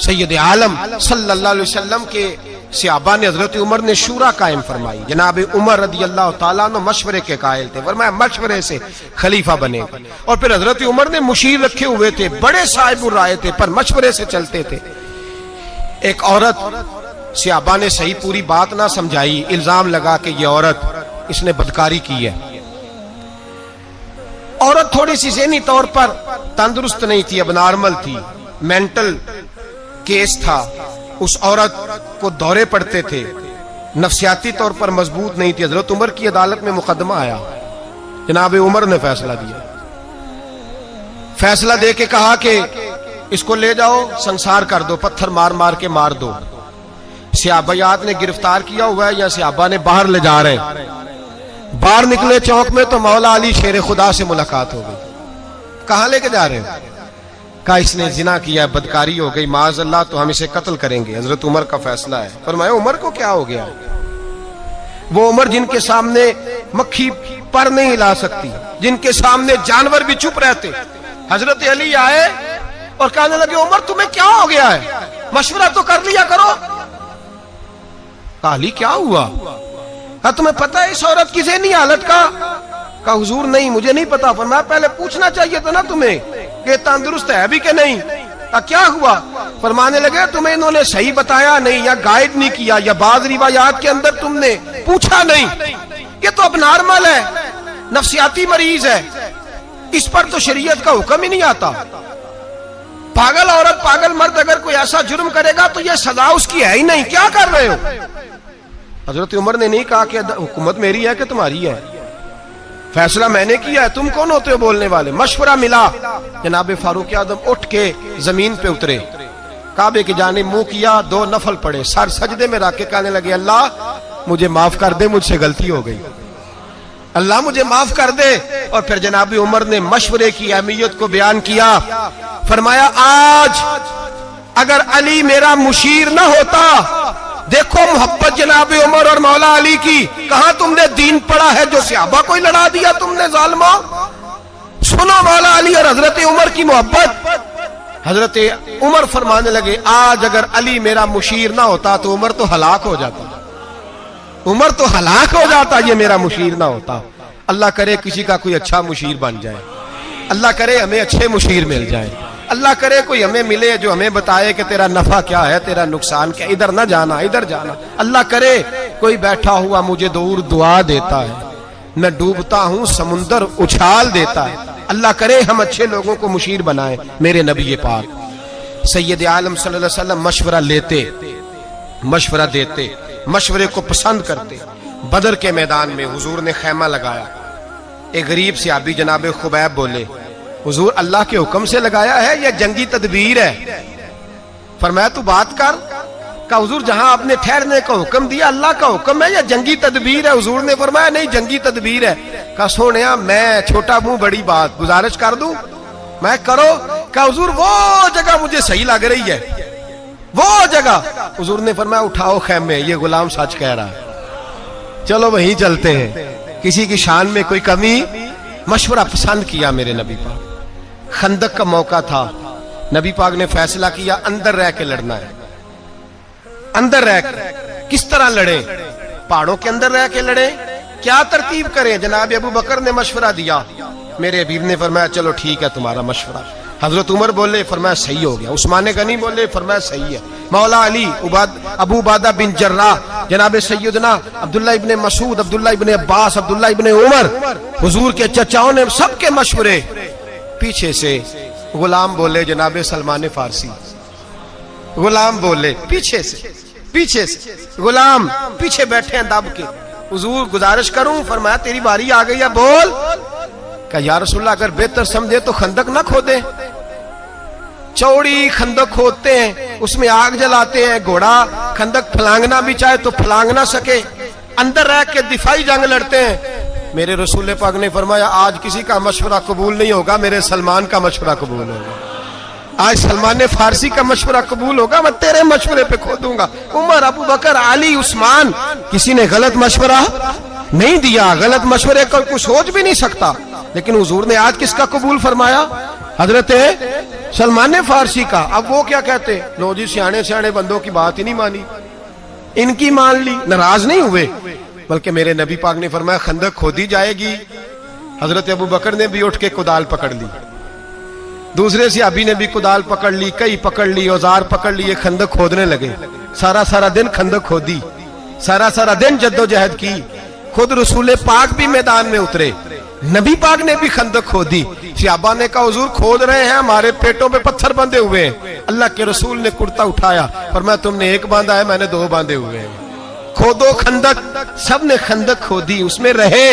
سید عالم صلی اللہ علیہ وسلم کے صحابہ نے، حضرت عمر نے شورا قائم فرمائی۔ جناب عمر رضی اللہ تعالیٰ عنہ مشورے کے قائل تھے، فرمایا مشورے سے خلیفہ بنے گا۔ اور پھر حضرت عمر نے مشیر رکھے ہوئے تھے، بڑے صاحب الرائے تھے، پر مشورے سے چلتے تھے۔ ایک عورت صحابہ نے صحیح پوری بات نہ سمجھائی، الزام لگا کہ یہ عورت اس نے بدکاری کی ہے۔ عورت تھوڑی سی ذہنی طور پر تندرست نہیں تھی، اب نارمل تھی، مینٹل کیس تھا۔ اس عورت کو دورے پڑتے تھے، نفسیاتی طور پر مضبوط نہیں تھی. حضرت عمر کی عدالت میں مقدمہ آیا, جناب عمر نے فیصلہ دیا. فیصلہ دے کے کہا کہ اس کو لے جاؤ, سنسار کر دو, پتھر مار مار کے مار دو. صحابیات نے گرفتار کیا ہوا ہے یا صحابہ نے باہر لے جا رہے ہیں. باہر نکلے چوک میں تو مولا علی شیر خدا سے ملاقات ہو گئی. کہاں لے کے جا رہے ہیں؟ کہا اس نے زنا کیا, بدکاری ہو گئی, معاذ اللہ, تو ہم اسے قتل کریں گے. حضرت عمر کا فیصلہ ہے. فرمایا عمر کو کیا ہو گیا؟ وہ عمر جن کے سامنے مکھی پر نہیں ہلا سکتی, جن کے سامنے جانور بھی چپ رہتے. حضرت علی آئے اور کہنے لگے عمر تمہیں کیا ہو گیا ہے, مشورہ تو کر لیا کرو. کہا علی کیا ہوا؟ کہا تمہیں پتہ ہے اس عورت کی ذہنی حالت کا؟ کہا حضور نہیں مجھے نہیں پتا. فرمایا پہلے پوچھنا چاہیے تھا نا تمہیں کہ تندرست ہے بھی کہ نہیں. کہا کیا ہوا؟ فرمانے لگے تمہیں انہوں نے صحیح بتایا نہیں, یا گائیڈ نہیں کیا, یا بعض روایات کے اندر تم نے پوچھا نہیں. یہ تو اب نارمل ہے, نفسیاتی مریض ہے, اس پر تو شریعت کا حکم ہی نہیں آتا. پاگل عورت پاگل مرد اگر کوئی ایسا جرم کرے گا تو یہ سزا اس کی ہے ہی نہیں, کیا کر رہے ہو؟ حضرت عمر نے نہیں کہا کہ حکومت میری ہے کہ تمہاری ہے, فیصلہ میں نے کیا ہے, تم کون ہوتے ہو بولنے والے؟ مشورہ ملا. جناب فاروق اعظم اٹھ کے زمین پہ اترے, کعبے کی جانب منہ کیا, 2 نفل پڑے, سر سجدے میں رکھ کے کہنے لگے اللہ مجھے معاف کر دے, مجھ سے غلطی ہو گئی, اللہ مجھے معاف کر دے. اور پھر جناب عمر نے مشورے کی اہمیت کو بیان کیا. فرمایا آج اگر علی میرا مشیر نہ ہوتا, دیکھو محبت جناب عمر اور مولا علی کی, کہاں تم نے دین پڑھا ہے جو صحابہ کو لڑا دیا تم نے ظالموں. سنو مولا علی اور حضرت عمر کی محبت. حضرت عمر فرمانے لگے آج اگر علی میرا مشیر نہ ہوتا تو عمر تو ہلاک ہو جاتا, عمر تو ہلاک ہو جاتا یہ میرا مشیر نہ ہوتا. اللہ کرے کسی کا کوئی اچھا مشیر بن جائے, اللہ کرے ہمیں اچھے مشیر مل جائے, اللہ کرے کوئی ہمیں ملے جو ہمیں بتائے کہ تیرا نفع کیا ہے, تیرا نقصان کیا, ادھر نہ جانا ادھر جانا. اللہ کرے کوئی بیٹھا ہوا مجھے دور دعا دیتا ہے, میں ڈوبتا ہوں سمندر اچھال دیتا ہے. اللہ کرے ہم اچھے لوگوں کو مشیر بنائیں. میرے نبی پاک سید عالم صلی اللہ علیہ وسلم مشورہ لیتے, مشورہ دیتے, مشورے کو پسند کرتے. بدر کے میدان میں حضور نے خیمہ لگایا. ایک غریب صحابی جناب خبیب بولے حضور اللہ کے حکم سے لگایا ہے یا جنگی تدبیر ہے؟ فرمایا تو بات کر. کہ حضور جہاں آپ نے ٹھہرنے کا حکم دیا اللہ کا حکم ہے یا جنگی تدبیر ہے؟ حضور نے فرمایا نہیں جنگی تدبیر ہے. کہا سونیا میں چھوٹا منہ بڑی بات, گزارش کر دوں میں کرو. کہا حضور وہ جگہ مجھے صحیح لگ رہی ہے, وہ جگہ. حضور نے فرمایا اٹھاؤ خیمے, یہ غلام سچ کہہ رہا ہے, چلو وہیں چلتے ہیں, کسی کی شان میں کوئی کمی. مشورہ پسند کیا میرے نبی پاک. خندق کا موقع تھا, نبی پاک نے فیصلہ کیا اندر رہ کے لڑنا ہے. اندر رہ کے کس طرح لڑیں؟ پہاڑوں کے اندر رہ کے لڑیں, کیا ترتیب کریں؟ جناب ابو بکر نے مشورہ دیا, میرے حبیب نے فرمایا چلو ٹھیک ہے تمہارا مشورہ. حضرت عمر بولے فرمایا صحیح ہو گیا. عثمان غنی بولے فرمایا صحیح ہے. مولا علی, ابو عبیدہ بن جراح, جناب سیدنا عبداللہ ابن مسعود, عبداللہ ابن عباس, عبداللہ ابن عمر, حضور کے چچاؤں نے سب کے مشورے. پیچھے سے غلام بولے جناب سلمان فارسی, غلام بولے پیچھے سے غلام پیچھے بیٹھے ہیں دب کے. حضور گزارش کروں؟ فرمایا تیری باری آ گئی ہے, بول. کہ یا رسول اللہ اگر بہتر سمجھے تو خندق نہ کھودیں, چوڑی خندق کھودتے ہیں, اس میں آگ جلاتے ہیں, گھوڑا خندق پھلانگنا بھی چاہے تو پھلانگ نہ سکے, اندر رہ کے دفاعی جنگ لڑتے ہیں. میرے رسول پاک نے فرمایا آج کسی کا مشورہ قبول نہیں ہوگا, میرے سلمان کا مشورہ قبول ہوگا. آج سلمان فارسی کا مشورہ قبول ہوگا, میں تیرے مشورے پہ کھودوں گا. عمر, ابو بکر, علی, عثمان, کسی نے غلط مشورہ نہیں دیا, غلط مشورے کا کوئی سوچ بھی نہیں سکتا. لیکن حضور نے آج کس کا قبول فرمایا؟ حضرت سلمان فارسی کا. اب وہ کیا کہتے, لو جی سیانے بندوں کی بات ہی نہیں مانی, ان کی مان لی. ناراض نہیں ہوئے, بلکہ میرے نبی پاک نے فرمایا خندق کھودی جائے گی. حضرت ابو بکر نے بھی اٹھ کے کدال پکڑ لی, دوسرے صحابی نے بھی کدال پکڑ لی, کئی پکڑ لی, اوزار پکڑ لیے, خندق کھودنے لگے. سارا دن خندق کھودی, سارا دن جدوجہد کی. خود رسول پاک بھی میدان میں اترے, نبی پاک نے بھی خندق کھودی. صحابہ نے کہا حضور کھود رہے ہیں, ہمارے پیٹوں پہ پتھر بندھے ہوئے ہیں. اللہ کے رسول نے کرتا اٹھایا, فرمایا تم نے ایک باندھا ہے, میں نے 2 باندھے ہوئے ہیں. کھودو خندق، سب نے خندق کھودی، اس میں رہے،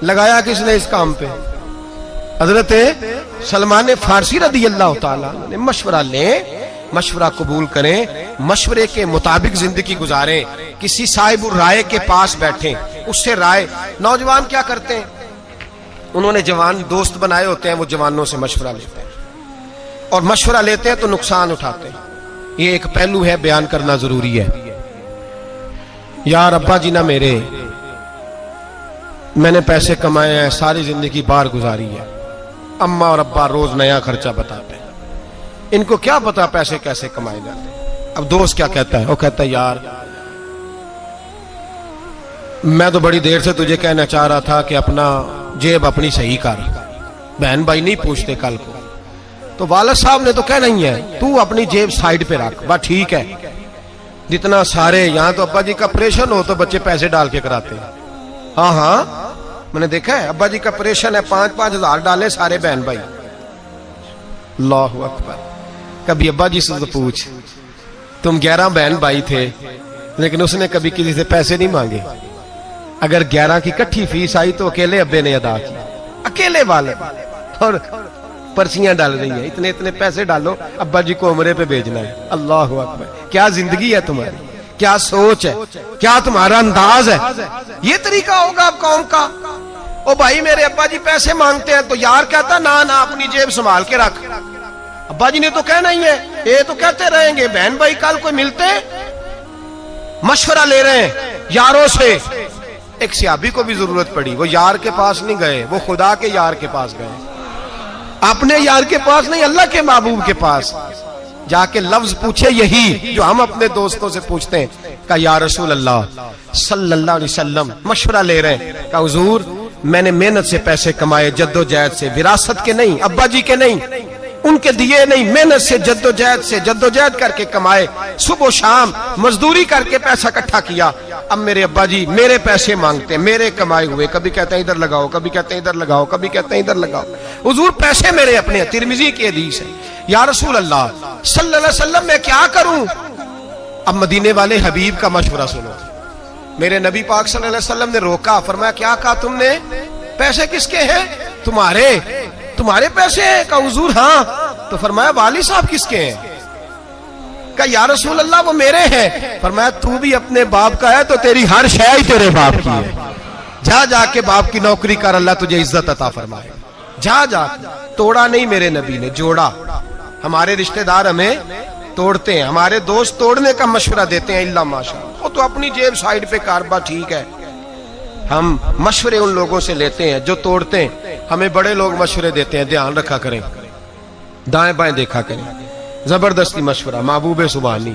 لگایا کس نے اس کام پہ؟ حضرت سلمان فارسی رضی اللہ تعالیٰ نے مشورہ لیں، مشورہ قبول کریں، مشورے کے مطابق زندگی گزاریں، کسی صاحب الرائے کے پاس بیٹھیں، اس سے رائے۔ نوجوان کیا کرتے ہیں؟ انہوں نے جوان دوست بنائے ہوتے ہیں، وہ جوانوں سے مشورہ لیتے ہیں، اور مشورہ لیتے ہیں تو نقصان اٹھاتے ہیں۔ یہ ایک پہلو ہے، بیان کرنا ضروری ہے۔ یار ابا جی نہ میرے، میں نے پیسے کمائے ہیں، ساری زندگی باہر گزاری ہے، اماں اور ابا روز نیا خرچہ بتاتے ہیں، ان کو کیا پتا پیسے کیسے کمائے جاتے ہیں۔ اب دوست کیا کہتا ہے؟ وہ کہتا ہے یار میں تو بڑی دیر سے تجھے کہنا چاہ رہا تھا کہ اپنا جیب اپنی صحیح کر، بہن بھائی نہیں پوچھتے کل کو، تو والد صاحب نے تو کہنا ہی ہے تو اپنی جیب سائیڈ پہ رکھ، بس ٹھیک ہے۔ جتنا سارے یہاں تو ابا جی کا آپریشن ہو تو بچے پیسے ڈال کے کراتے ہیں، ہاں ہاں میں نے دیکھا ہے، ابا جی کا آپریشن ہے 5-5 ہزار ڈالے سارے بہن بھائی۔ اللہ اکبر۔ کبھی ابا جی سے تو پوچھ، تم 11 بہن بھائی تھے لیکن اس نے کبھی کسی سے پیسے نہیں مانگے، اگر 11 کی کٹھی فیس آئی تو اکیلے ابے نے ادا کی، اکیلے والے، اور پرچیاں ڈال رہی ہیں، اتنے اتنے پیسے ڈالو ابا جی کو عمرے پہ بھیجنا ہے۔ اللہ اکبر۔ کیا زندگی ہے تمہاری، کیا سوچ ہے، کیا تمہارا انداز ہے؟ یہ طریقہ ہوگا اب قوم کا؟ او بھائی میرے ابا جی پیسے مانگتے ہیں، تو یار کہتا نہ نہ اپنی جیب سنبھال کے رکھ، ابا جی نے تو کہنا ہی ہے، یہ تو کہتے رہیں گے۔ بہن بھائی کل کوئی ملتے مشورہ لے رہے ہیں یاروں سے، ایک صحابی کو بھی ضرورت پڑی، وہ یار کے پاس نہیں گئے، وہ خدا کے یار کے پاس گئے، اپنے یار کے پاس نہیں، اللہ کے محبوب کے پاس جا کے لفظ پوچھے یہی جو ہم اپنے دوستوں سے پوچھتے ہیں، کہا یا رسول اللہ صلی اللہ علیہ وسلم، مشورہ لے رہے ہیں، کہا حضور میں نے محنت سے پیسے کمائے، جد و جہد سے، وراثت کے نہیں، ابا جی کے نہیں، ان کے دیے نہیں، محنت سے جد و جہد کر کے کمائے، صبح و شام مزدوری کر کے پیسہ اکٹھا کیا، اب میرے ابا جی میرے پیسے مانگتے ہیں، میرے کمائے ہوئے، کبھی کہتے ہیں ادھر لگاؤ، کبھی کہتے ہیں ادھر لگاؤ، کبھی کہتے ہیں ادھر لگاؤ، حضور پیسے میرے اپنے ہیں، ترمذی کی حدیث ہے۔ یا رسول اللہ صلی اللہ علیہ وسلم میں کیا کروں؟ اب مدینے والے حبیب کا مشورہ سنو، میرے نبی پاک صلی اللہ علیہ وسلم نے روکا، فرمایا کیا کہا تم نے؟ پیسے کس کے ہیں؟ تمہارے پیسے ہیں؟ کہا حضور ہاں، تو فرمایا والد صاحب کس کے ہیں؟ کہا یا رسول اللہ وہ میرے ہیں، فرمایا تو بھی اپنے باپ کا ہے تو تیری ہر شے ہی تیرے باپ کی ہے، جا کے باپ کی نوکری کر، اللہ تجھے عزت عطا فرمائے، جا توڑا نہیں میرے نبی نے، جوڑا۔ ہمارے رشتہ دار ہمیں توڑتے ہیں، ہمارے دوست توڑنے کا مشورہ دیتے ہیں، اللہ ماشاء اللہ، وہ تو اپنی جیب سائیڈ پہ کاربا، ٹھیک ہے۔ ہم مشورے ان لوگوں سے لیتے ہیں جو توڑتے ہیں، ہمیں بڑے لوگ مشورے دیتے ہیں، دھیان رکھا کریں، دائیں بائیں دیکھا کریں۔ زبردستی مشورہ، محبوب سبحانی،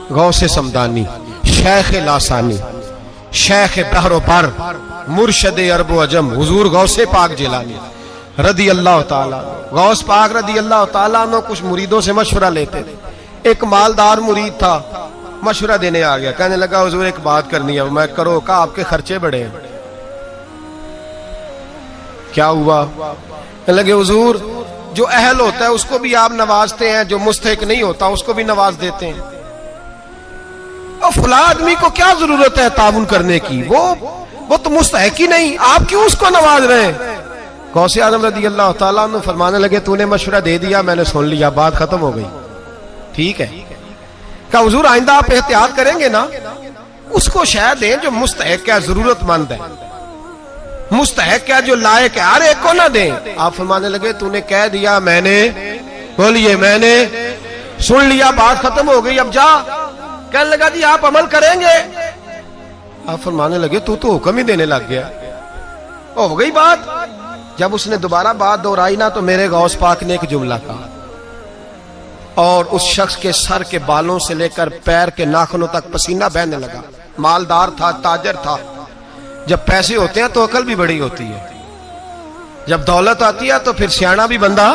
غوث سمدانی، شیخ لاسانی، شیخ بحر و بر، مرشد عرب و عجم، حضور غوث پاک جیلانی رضی اللہ تعالیٰ، غوث پاک رضی اللہ تعالیٰ عنہ کچھ مریدوں سے مشورہ لیتے تھے۔ ایک مالدار مرید تھا، مشورہ دینے آ گیا، کہنے لگا حضور ایک بات کرنی ہے، میں کرو، کہا آپ کے خرچے بڑے ہیں۔ کیا ہوا؟ کہنے لگے حضور جو اہل ہوتا ہے اس کو بھی آپ نوازتے ہیں، جو مستحق نہیں ہوتا اس کو بھی نواز دیتے ہیں، اور فلاں آدمی کو کیا ضرورت ہے تعاون کرنے کی، وہ تو مستحق ہی نہیں، آپ کیوں اس کو نواز رہے ہیں؟ غوث اعظم رضی اللہ تعالیٰ عنہ فرمانے لگے تو نے مشورہ دے دیا، میں نے سن لیا، بات ختم ہو گئی، ٹھیک ہے۔ کہا حضور آئندہ آپ احتیاط کریں گے نا، اس کو شاید دیں جو مستحق ہے، ضرورت مند ہے، مستحق ہے، جو لائق ہے، ہر ایک کو نہ دیں۔ آپ فرمانے لگے تو نے کہہ دیا، میں نے سن لیا، بات ختم ہو گئی، اب جا۔ کہنے لگا جی آپ عمل کریں گے؟ آپ فرمانے لگے تو حکم ہی دینے لگ گیا، ہو گئی بات۔ جب اس نے دوبارہ بات دہرائی نا تو میرے غوث پاک نے ایک جملہ کہا، اور اس شخص کے سر کے بالوں سے لے کر پیر کے ناخنوں تک پسینہ بہنے لگا۔ مالدار تھا، تاجر تھا، جب پیسے ہوتے ہیں تو عقل بھی بڑی ہوتی ہے، جب دولت آتی ہے تو پھر سیاڑا بھی بندہ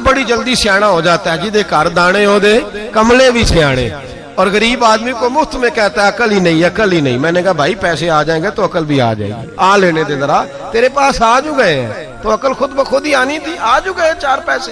بڑی جلدی سیاڑا ہو جاتا ہے، جی دے کار دانے ہو دے کملے بھی سیاڑے، اور غریب آدمی کو مفت میں کہتا ہے عقل ہی نہیں۔ میں نے کہا بھائی پیسے آ جائیں گے تو عقل بھی آ جائے گی، آ لینے دے ذرا، تیرے پاس آ جو گئے ہیں تو عقل خود بخود ہی آنی تھی، آ جو گئے 4 پیسے۔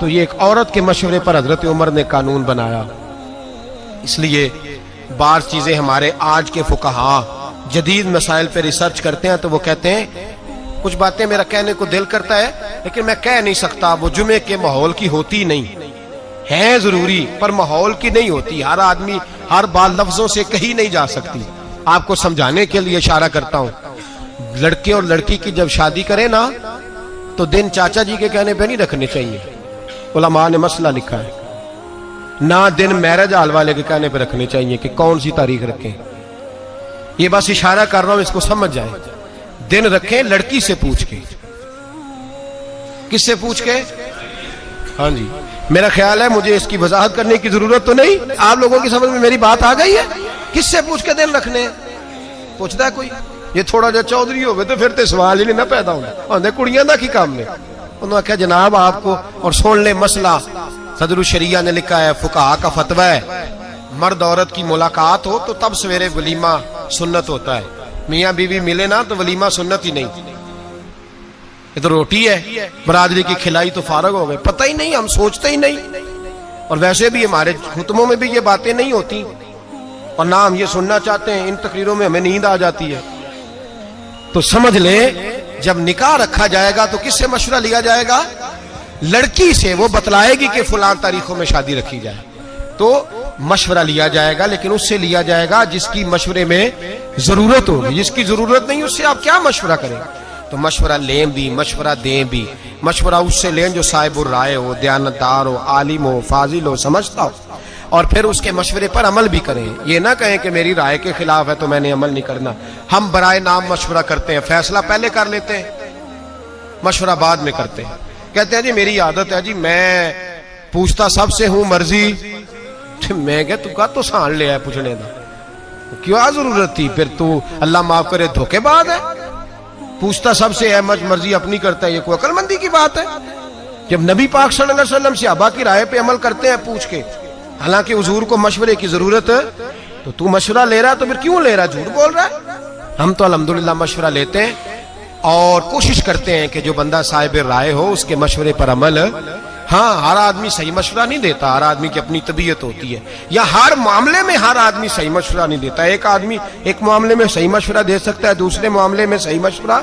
تو یہ ایک عورت کے مشورے پر حضرت عمر نے قانون بنایا. اس لیے بعض چیزیں ہمارے آج کے فقہا جدید مسائل پہ ریسرچ کرتے ہیں تو وہ کہتے ہیں کچھ باتیں میرا کہنے کو دل کرتا ہے لیکن میں کہہ نہیں سکتا, وہ جمعے کے ماحول کی ہوتی نہیں ہے, ضروری پر ماحول کی نہیں ہوتی. ہر آدمی ہر بات لفظوں سے کہی نہیں جا سکتی. آپ کو سمجھانے کے لیے اشارہ کرتا ہوں, لڑکے اور لڑکی کی جب شادی کرے نا تو دن چاچا جی کے کہنے پہ نہیں رکھنے چاہیے, علماء نے مسئلہ لکھا ہے. نہ دن میرج ہال والے کے کہنے پہ رکھنے چاہیے کہ کون سی تاریخ رکھیں. یہ بس اشارہ کر رہا ہوں, اس کو سمجھ جائیں. دن رکھیں لڑکی سے پوچھ کے. کس سے پوچھ کے؟ ہاں جی, میرا خیال ہے مجھے اس کی وضاحت کرنے کی ضرورت تو نہیں, آپ لوگوں کی سمجھ میں میری بات آ گئی ہے. کس سے پوچھ کے دن رکھنے؟ پوچھتا ہے کوئی؟ یہ تھوڑا جا چودھری ہوگئے تو پھر تے سوال ہی نہیں نہ پیدا ہونا. آندے کڑیاں دا کی کام نے. انہوں نے کہا جناب آپ کو, اور سن لے مسئلہ صدر الشریعہ نے لکھا ہے, فقہا کا فتویٰ ہے, مرد عورت کی ملاقات ہو تو تب سویرے ولیمہ سنت ہوتا ہے. میاں بیوی ملے نا تو ولیمہ سنت ہی نہیں. یہ تو روٹی ہے, برادری کی کھلائی تو فارغ ہو گئے. پتہ ہی نہیں, ہم سوچتے ہی نہیں. اور ویسے بھی ہمارے خطبوں میں بھی یہ باتیں نہیں ہوتی, اور نہ ہم یہ سننا چاہتے ہیں. ان تقریروں میں ہمیں نیند آ جاتی ہے. تو سمجھ لیں جب نکاح رکھا جائے گا تو کس سے مشورہ لیا جائے گا؟ لڑکی سے. وہ بتلائے گی کہ فلاں تاریخوں میں شادی رکھی جائے تو مشورہ لیا جائے گا, لیکن اس سے لیا جائے گا جس کی مشورے میں ضرورت ہوگی. جس کی ضرورت نہیں اس سے آپ کیا مشورہ کریں؟ تو مشورہ لیں بھی, مشورہ دیں بھی. مشورہ اس سے لیں جو صاحب الرائے ہو, دیانتدار ہو, عالم ہو, فاضل ہو, سمجھتا ہو, اور پھر اس کے مشورے پر عمل بھی کریں. یہ نہ کہیں کہ میری رائے کے خلاف ہے تو میں نے عمل نہیں کرنا. ہم برائے نام مشورہ کرتے ہیں, فیصلہ پہلے کر لیتے ہیں, مشورہ بعد میں کرتے ہیں. کہتے ہیں جی میری عادت ہے جی میں پوچھتا سب سے ہوں مرضی. میں کہ تو کا تو سان لیا ہے پوچھنے دا, کیا ضرورت تھی؟ پھر تو اللہ معاف کرے دھوکے بعد ہے. پوچھتا سب سے ہے, مرضی اپنی کرتا ہے, یہ کوئی عقل مندی کی بات ہے؟ جب نبی پاک صلی اللہ علیہ وسلم صحابہ کی رائے پہ عمل کرتے ہیں پوچھ کے, حالانکہ حضور کو مشورے کی ضرورت ہے, تو مشورہ لے رہا تو پھر کیوں لے رہا؟ جھوٹ بول رہا ہے. ہم تو الحمدللہ مشورہ لیتے ہیں اور کوشش کرتے ہیں کہ جو بندہ صاحب رائے ہو اس کے مشورے پر عمل. ہاں ہر آدمی صحیح مشورہ نہیں دیتا, ہر آدمی کی اپنی طبیعت ہوتی ہے, یا ہر معاملے میں ہر آدمی صحیح مشورہ نہیں دیتا. ایک آدمی ایک معاملے میں صحیح مشورہ دے سکتا ہے, دوسرے معاملے میں صحیح مشورہ,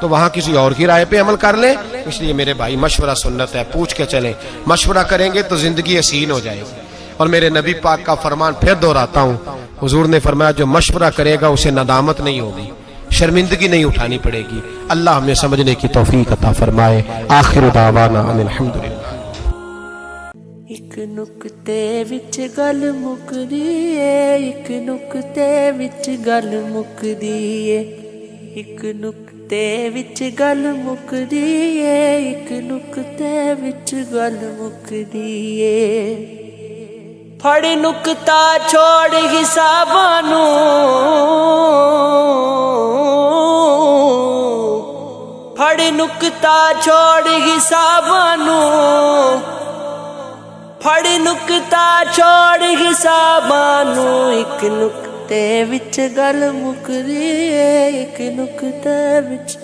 تو وہاں کسی اور کی رائے پہ عمل کر لیں. اس لیے میرے بھائی مشورہ سنت ہے, پوچھ کے چلیں. مشورہ کریں گے تو زندگی حسین ہو جائے گی. اور میرے نبی پاک کا فرمان پھر دہراتا ہوں, حضور نے فرمایا جو مشورہ کرے گا اسے ندامت نہیں ہوگی, شرمندگی نہیں اٹھانی پڑے گی. اللہ ہمیں سمجھنے کی توفیق عطا فرمائے. آخر دعوانا ان الحمدللہ. ایک نکتے وچ گل مکدی اے, ایک نکتے وچ گل مکدی اے, ایک نکتے وچ گل مکدی اے, ایک نکتے وچ گل مکدی اے. پھڑ نکتا چھوڑ حساباں نوں, پھڑ نکتا چھوڑ حساباں نوں, پھڑ نکتا چھوڑ حساباں نوں, ایک نکتے وچ گل مکدی اے, ایک نکتے وچ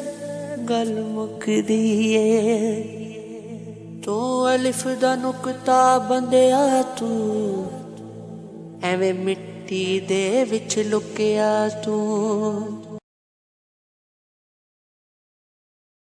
گل مکدی اے. تو الف دا نکتا بندیا تو ایویں مٹی دے وچ لکیا تو.